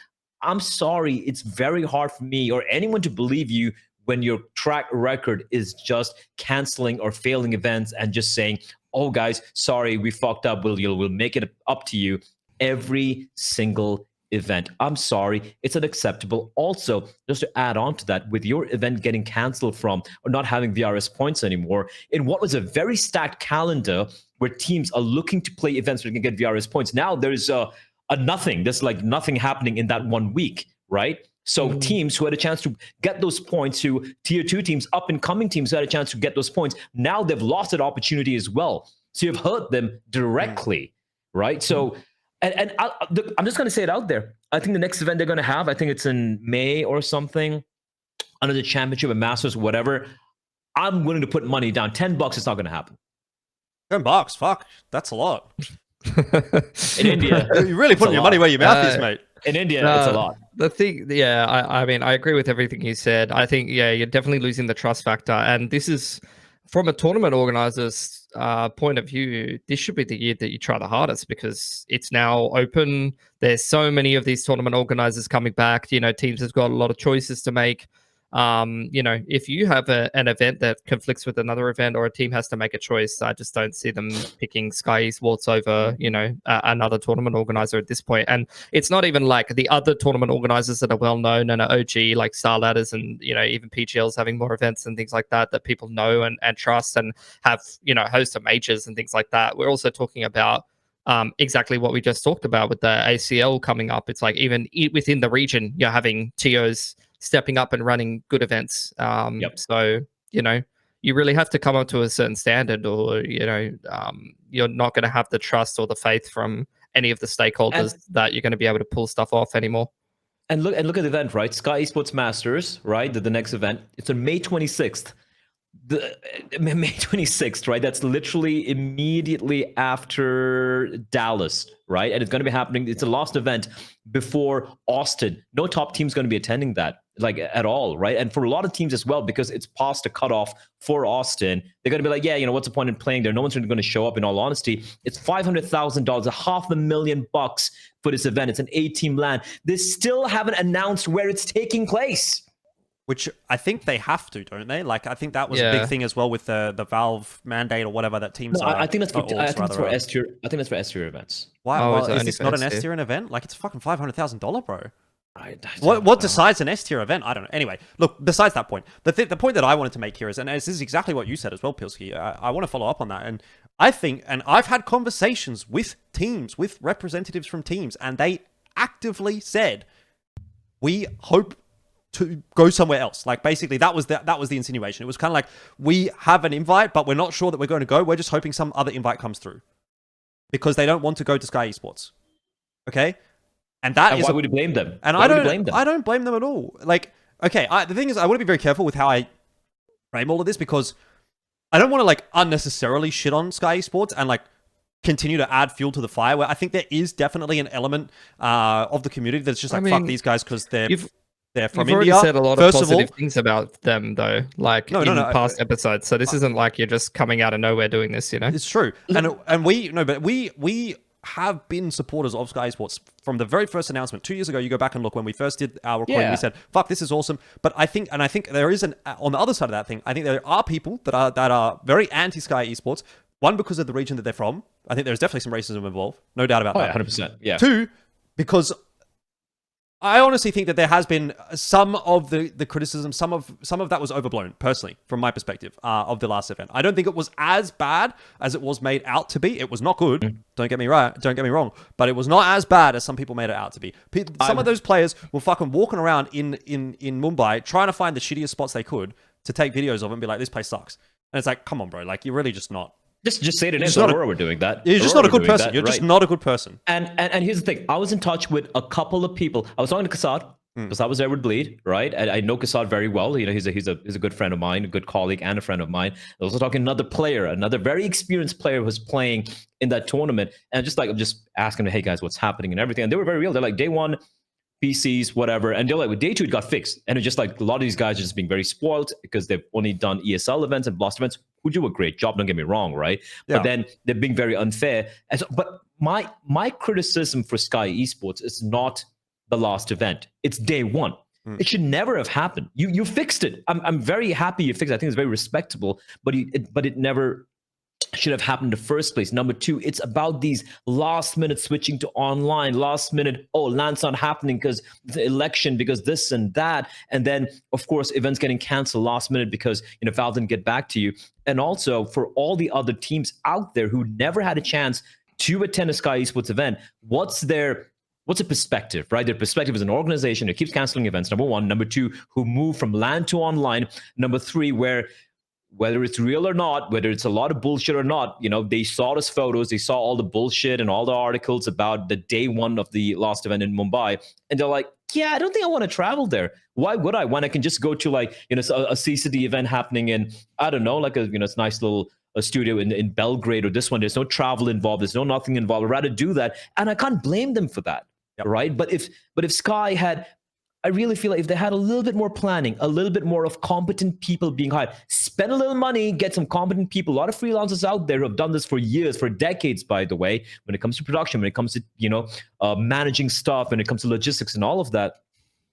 I'm sorry, it's very hard for me or anyone to believe you when your track record is just canceling or failing events and just saying, oh guys, sorry, we fucked up, we'll make it up to you every single event. I'm sorry, it's unacceptable. Also, just to add on to that, with your event getting canceled from or not having VRS points anymore, in what was a very stacked calendar where teams are looking to play events where they can get VRS points, now there's a nothing. There's like nothing happening in that 1 week, right? So teams who had a chance to get those points, to tier 2 teams, up and coming teams who had a chance to get those points, now they've lost that opportunity as well. So you've hurt them directly, right? So, and I'm just going to say it out there. I think the next event they're going to have, I think it's in May or something, under the championship and Masters, whatever. I'm willing to put money down. $10, it's not going to happen. $10, fuck, that's a lot. In India, you're really putting your money where your mouth is, mate. In India, it's a lot. The thing, I mean, I agree with everything you said. I think, you're definitely losing the trust factor. And this is, from a tournament organizer's point of view, this should be the year that you try the hardest, because it's now open. There's so many of these tournament organizers coming back. Teams have got a lot of choices to make. If you have an event that conflicts with another event, or a team has to make a choice, I just don't see them picking Skyesports over, another tournament organizer at this point. And it's not even like the other tournament organizers that are well known and are OG, like Star Ladders and, even PGL's having more events and things like that people know and trust, and have, host of majors and things like that. We're also talking about exactly what we just talked about with the ACL coming up. It's like even within the region, you're having TOs stepping up and running good events. So, you really have to come up to a certain standard, or, you're not going to have the trust or the faith from any of the stakeholders that you're going to be able to pull stuff off anymore. And look at the event, right? Skyesports Masters, right? The next event. It's on May 26th. May 26th, right? That's literally immediately after Dallas, right? And it's going to be happening. It's the last event before Austin. No top team's going to be attending that, like, at all, right? And for a lot of teams as well, because it's past the cutoff for Austin, they're going to be like, what's the point in playing there? No one's really going to show up, in all honesty. It's $500,000, $500,000 for this event. It's an 8-team LAN. They still haven't announced where it's taking place. Which I think they have to, don't they? Like, I think that was a big thing as well with the Valve mandate or whatever that teams. No, I think that's for S tier. I think that's for S tier events. Why? Is this not an S tier event? Like, it's fucking $500,000, bro. What decides an S tier event? I don't know. Anyway, look. Besides that point, the point that I wanted to make here is, and this is exactly what you said as well, Pilski. I want to follow up on that, and I think, and I've had conversations with teams, with representatives from teams, and they actively said, we hope to go somewhere else. Like, basically that was the insinuation. It was kind of like, we have an invite, but we're not sure that we're going to go. We're just hoping some other invite comes through, because they don't want to go to Skyesports. Okay, and that is why would you blame them? And I don't blame them at all. Like, okay, the thing is, I want to be very careful with how I frame all of this, because I don't want to, like, unnecessarily shit on Skyesports and, like, continue to add fuel to the fire, where I think there is definitely an element of the community that's just like, fuck these guys because they're from India. You've already said a lot of positive things about them, though, like in past episodes. So this isn't like you're just coming out of nowhere doing this, It's true. And we have been supporters of Skyesports from the very first announcement 2 years ago. You go back and look when we first did our recording, we said, fuck, this is awesome. But I think there is on the other side of that thing, I think there are people that are very anti-Sky Esports. One, because of the region that they're from. I think there's definitely some racism involved. No doubt about that. 100%. Yeah. Two, because I honestly think that there has been some of the criticism, some of that was overblown, personally, from my perspective, of the last event. I don't think it was as bad as it was made out to be. It was not good. Don't get me wrong, but it was not as bad as some people made it out to be. Some of those players were fucking walking around in Mumbai trying to find the shittiest spots they could to take videos of and be like, this place sucks. And it's like, come on, bro, like, you're really just not. Just say it in Aurora, we're doing that. You're just not a good person. You're just not a good person. And here's the thing. I was in touch with a couple of people. I was talking to Kassad, because I was there with Bleed, right? And I know Kassad very well. He's a good friend of mine, a good colleague and a friend of mine. I was also talking to another player, another very experienced player who was playing in that tournament. And I'm just asking them, hey guys, what's happening and everything. And they were very real. They're like, day one, PCs, whatever. And they're like, with day two, it got fixed. And it's just like, a lot of these guys are just being very spoiled because they've only done ESL events and Blast events, who do a great job, don't get me wrong, right? Yeah. But then they're being very unfair. And so, but my criticism for Sky Esports is not the last event. It's day one. It should never have happened. You fixed it. I'm very happy you fixed it. I think it's very respectable, but it never should have happened in the first place. Number two, it's about these last minute switching to online, last minute, LAN's not happening because the election, because this and that. And then, of course, events getting canceled last minute because, Valve didn't get back to you. And also for all the other teams out there who never had a chance to attend a Sky Esports event, what's their what's a perspective, right? Their perspective is an organization that keeps canceling events, number one. Number two, who move from LAN to online. Number three, where whether it's real or not, whether it's a lot of bullshit or not, they saw those photos, they saw all the bullshit and all the articles about the day one of the last event in Mumbai, and they're like, yeah, I don't think I want to travel there. Why would I? When I can just go to a CCD event happening in, I don't know, like a nice little studio in Belgrade, or this one, there's no travel involved, there's no nothing involved. I'd rather do that, and I can't blame them for that, right? But if Sky had, I really feel like if they had a little bit more planning, a little bit more of competent people being hired, spend a little money, get some competent people. A lot of freelancers out there who have done this for years, for decades, by the way, when it comes to production, when it comes to, managing stuff, when it comes to logistics and all of that.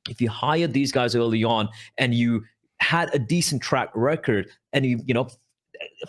If you hired these guys early on and you had a decent track record and you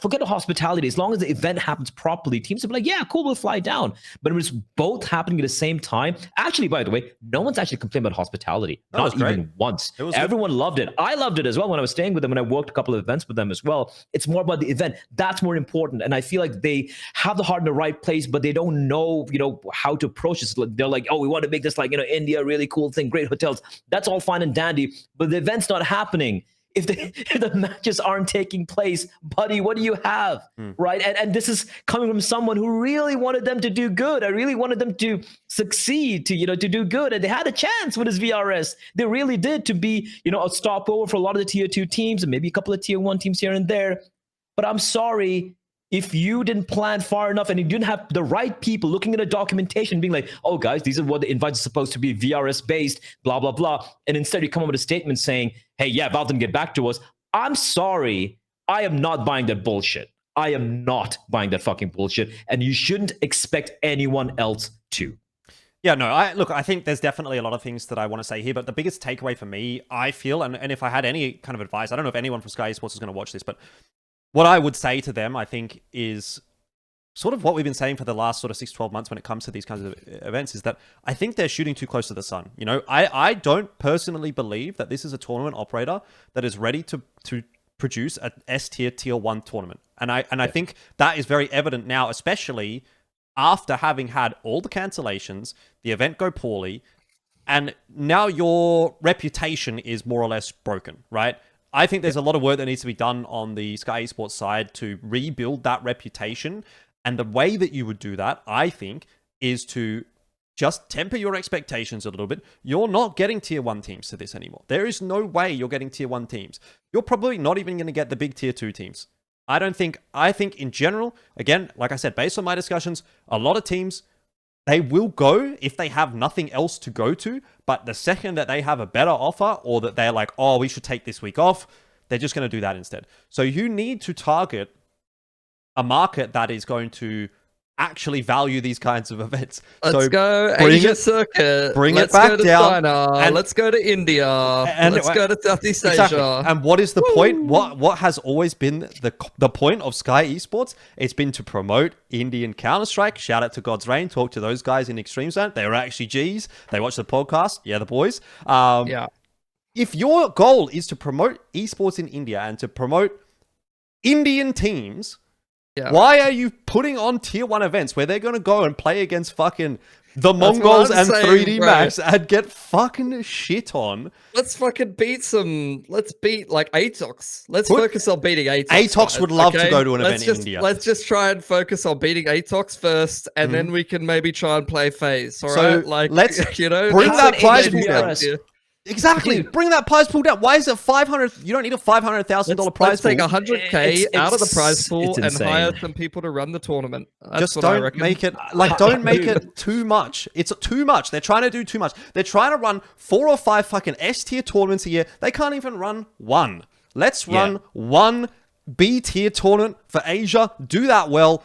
forget the hospitality, as long as the event happens properly, teams will be like, yeah, cool, we'll fly down. But it was both happening at the same time. Actually, by the way, no one's actually complained about hospitality. Not even once. Everyone loved it. I loved it as well when I was staying with them, and I worked a couple of events with them as well. It's more about the event. That's more important. And I feel like they have the heart in the right place, but they don't know, how to approach this. They're like, oh, we want to make this India, really cool thing, great hotels. That's all fine and dandy, but the event's not happening. If the matches aren't taking place, buddy, what do you have, right? And this is coming from someone who really wanted them to do good. I really wanted them to succeed, to do good, and they had a chance with his VRS. They really did, to be, a stopover for a lot of the tier 2 teams and maybe a couple of tier 1 teams here and there. But I'm sorry, if you didn't plan far enough and you didn't have the right people looking at the documentation being like, oh, guys, these are what the invites are supposed to be, VRS based, blah, blah, blah. And instead you come up with a statement saying, hey, yeah, Valve didn't get back to us. I'm sorry. I am not buying that bullshit. I am not buying that fucking bullshit. And you shouldn't expect anyone else to. Yeah, no, I think there's definitely a lot of things that I want to say here, but the biggest takeaway for me, I feel, and if I had any kind of advice, I don't know if anyone from Skyesports is going to watch this, but what I would say to them, I think, is sort of what we've been saying for the last sort of 6-12 months when it comes to these kinds of events, is that I think they're shooting too close to the sun. I don't personally believe that this is a tournament operator that is ready to produce an tier 1 tournament. And I think that is very evident now, especially after having had all the cancellations, the event go poorly, and now your reputation is more or less broken, right? I think there's a lot of work that needs to be done on the Skyesports side to rebuild that reputation. And the way that you would do that, I think, is to just temper your expectations a little bit. You're not getting tier 1 teams to this anymore. There is no way you're getting tier 1 teams. You're probably not even going to get the big tier 2 teams. I think in general, again, like I said, based on my discussions, a lot of teams, they will go if they have nothing else to go to, but the second that they have a better offer, or that they're like, oh, we should take this week off, they're just going to do that instead. So you need to target a market that is going to actually value these kinds of events. Let's go bring Asia it, circuit. Bring let's it back go to down. China. And let's go to India. And let's go to Southeast Asia. And what is the point? What has always been the point of Skyesports? It's been to promote Indian Counter-Strike. Shout out to God's Reign. Talk to those guys in eXTREMESLAND. They were actually G's. They watch the podcast. Yeah, the boys. Yeah. If your goal is to promote esports in India and to promote Indian teams, why are you putting on tier 1 events where they're going to go and play against fucking the Mongols and 3D Max and get fucking shit on? Let's fucking let's beat like ATOX. Let's focus on beating ATOX. ATOX would love to go to an event in India. Let's just try and focus on beating ATOX first, and then we can maybe try and play FaZe. All right? Like, let's bring that prize pool down. Exactly. Bring that prize pool down. Why is it 500? You don't need a $500,000 prize pool. Let's take 100K out of the prize pool and hire some people to run the tournament. That's just don't make it don't make it too much. It's too much. They're trying to do too much. They're trying to run 4 or 5 fucking S tier tournaments a year. They can't even run one. Let's run one B tier tournament for Asia. Do that well.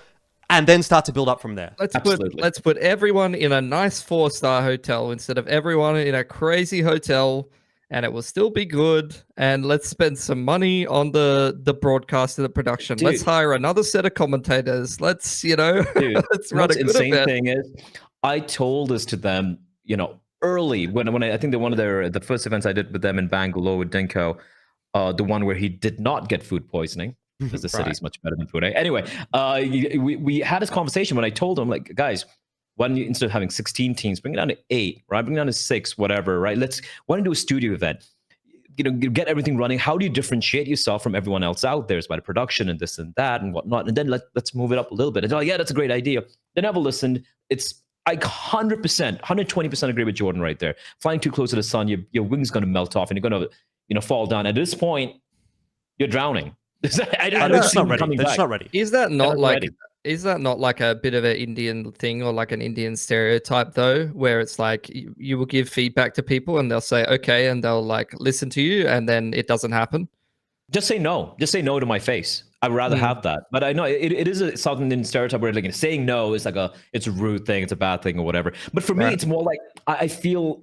And then start to build up from there. Let's put everyone in a nice 4-star hotel instead of everyone in a crazy hotel, and it will still be good. And let's spend some money on the broadcast and the production. Dude, let's hire another set of commentators. Let's let's run a good insane event. Thing is, I told this to them, early when I think one of the first events I did with them in Bangalore with Dinko, the one where he did not get food poisoning. Because the city's much better than Pune. Anyway, we had this conversation when I told him, like, guys, Why don't you, instead of having 16 teams, bring it down to 8, right? Bring it down to 6, whatever, right? Why don't you do a studio event? You know, you get everything running. How do you differentiate yourself from everyone else out there? It's by the production and this and that and whatnot. And then let's move it up a little bit. And yeah, that's a great idea. They never listened. It's like 100%, 120% agree with Jordan right there. Flying too close to the sun, your wing's going to melt off and you're going to, fall down. At this point, you're drowning. I don't They're just not ready. They're just not ready. Is that not like a bit of an Indian thing or like an Indian stereotype though, where it's like you will give feedback to people and they'll say okay and they'll like listen to you and then it doesn't happen? Just say no. Just say no to my face. I'd rather have that. But I know it is a South Indian stereotype where like saying no is like it's a rude thing, it's a bad thing or whatever. But for me, it's more like I feel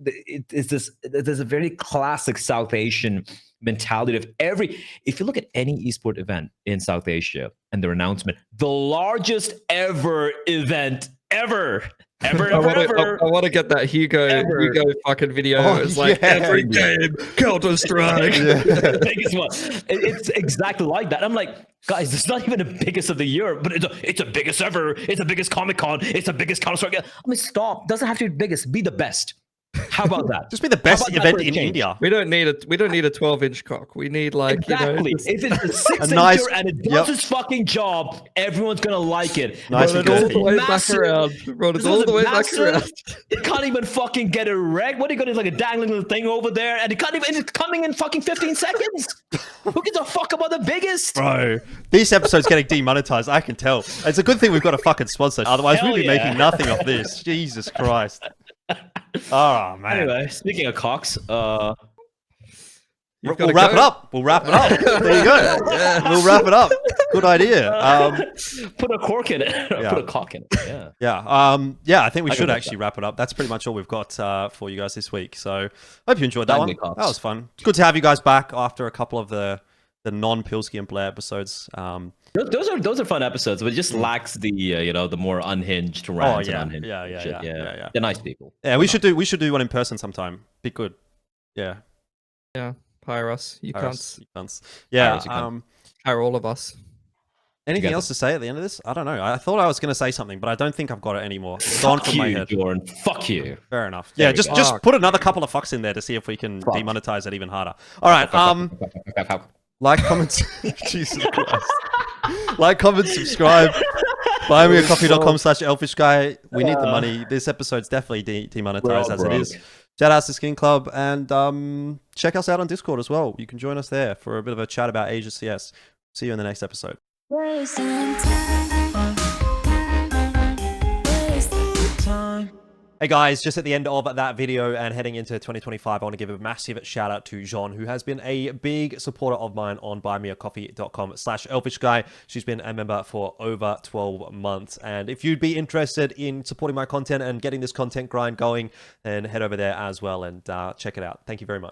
there's a very classic South Asian mentality of if you look at any esport event in South Asia and their announcement, the largest ever event ever. I want to get that Hugo fucking video. It's like every game, Counter-Strike. Biggest one. It's exactly like that. I'm like, guys, it's not even the biggest of the year, but it's the biggest ever. It's the biggest Comic-Con. It's the biggest Counter-Strike. I mean, stop. Doesn't have to be biggest. Be the best. How about that? Just be the best event in India. We don't need a 12-inch cock. We need like exactly. If it's a 6-incher and it does its fucking job, everyone's gonna like it. Nice Run it all the way back around. Run it all the way back around. It can't even fucking get it right. What are you gonna like a dangling little thing over there? And it can't even. It's coming in fucking 15 seconds. Who gives a fuck about the biggest? Bro, this episode's getting demonetized. I can tell. It's a good thing we've got a fucking sponsor. Otherwise, we'd be making nothing of this. Jesus Christ. Oh man. Anyway, speaking of cocks, we'll wrap it up. We'll wrap it up. There you go. We'll wrap it up. Good idea. Put a cork in it. Put a cock in it. I think we should actually wrap it up. That's pretty much all we've got for you guys this week. So hope you enjoyed that one. That was fun. It's good to have you guys back after a couple of the non-Pilski and Bleh episodes. Those are fun episodes, but it just lacks the the more unhinged rants and unhinged shit. Yeah. They're nice people. Yeah, we should do one in person sometime. Be good. Yeah. Yeah. Hire us. You can't. Yeah. Hire all of us. Anything else to say at the end of this? I don't know. I thought I was going to say something, but I don't think I've got it anymore. It's gone from my head. Jordan. Fuck you. Fair enough. Yeah, just put another couple of fucks in there to see if we can demonetize it even harder. All right. Like, comment, Jesus Christ. Like, comment, subscribe. buymeacoffee.com/Elfishguy. We need the money. This episode's definitely demonetized as it is. Shout out to SkinClub and check us out on Discord as well. You can join us there for a bit of a chat about Asia CS. See you in the next episode. Hey guys, just at the end of that video and heading into 2025, I want to give a massive shout out to Jean, who has been a big supporter of mine on buymeacoffee.com/Elfishguy. She's been a member for over 12 months. And if you'd be interested in supporting my content and getting this content grind going, then head over there as well and check it out. Thank you very much.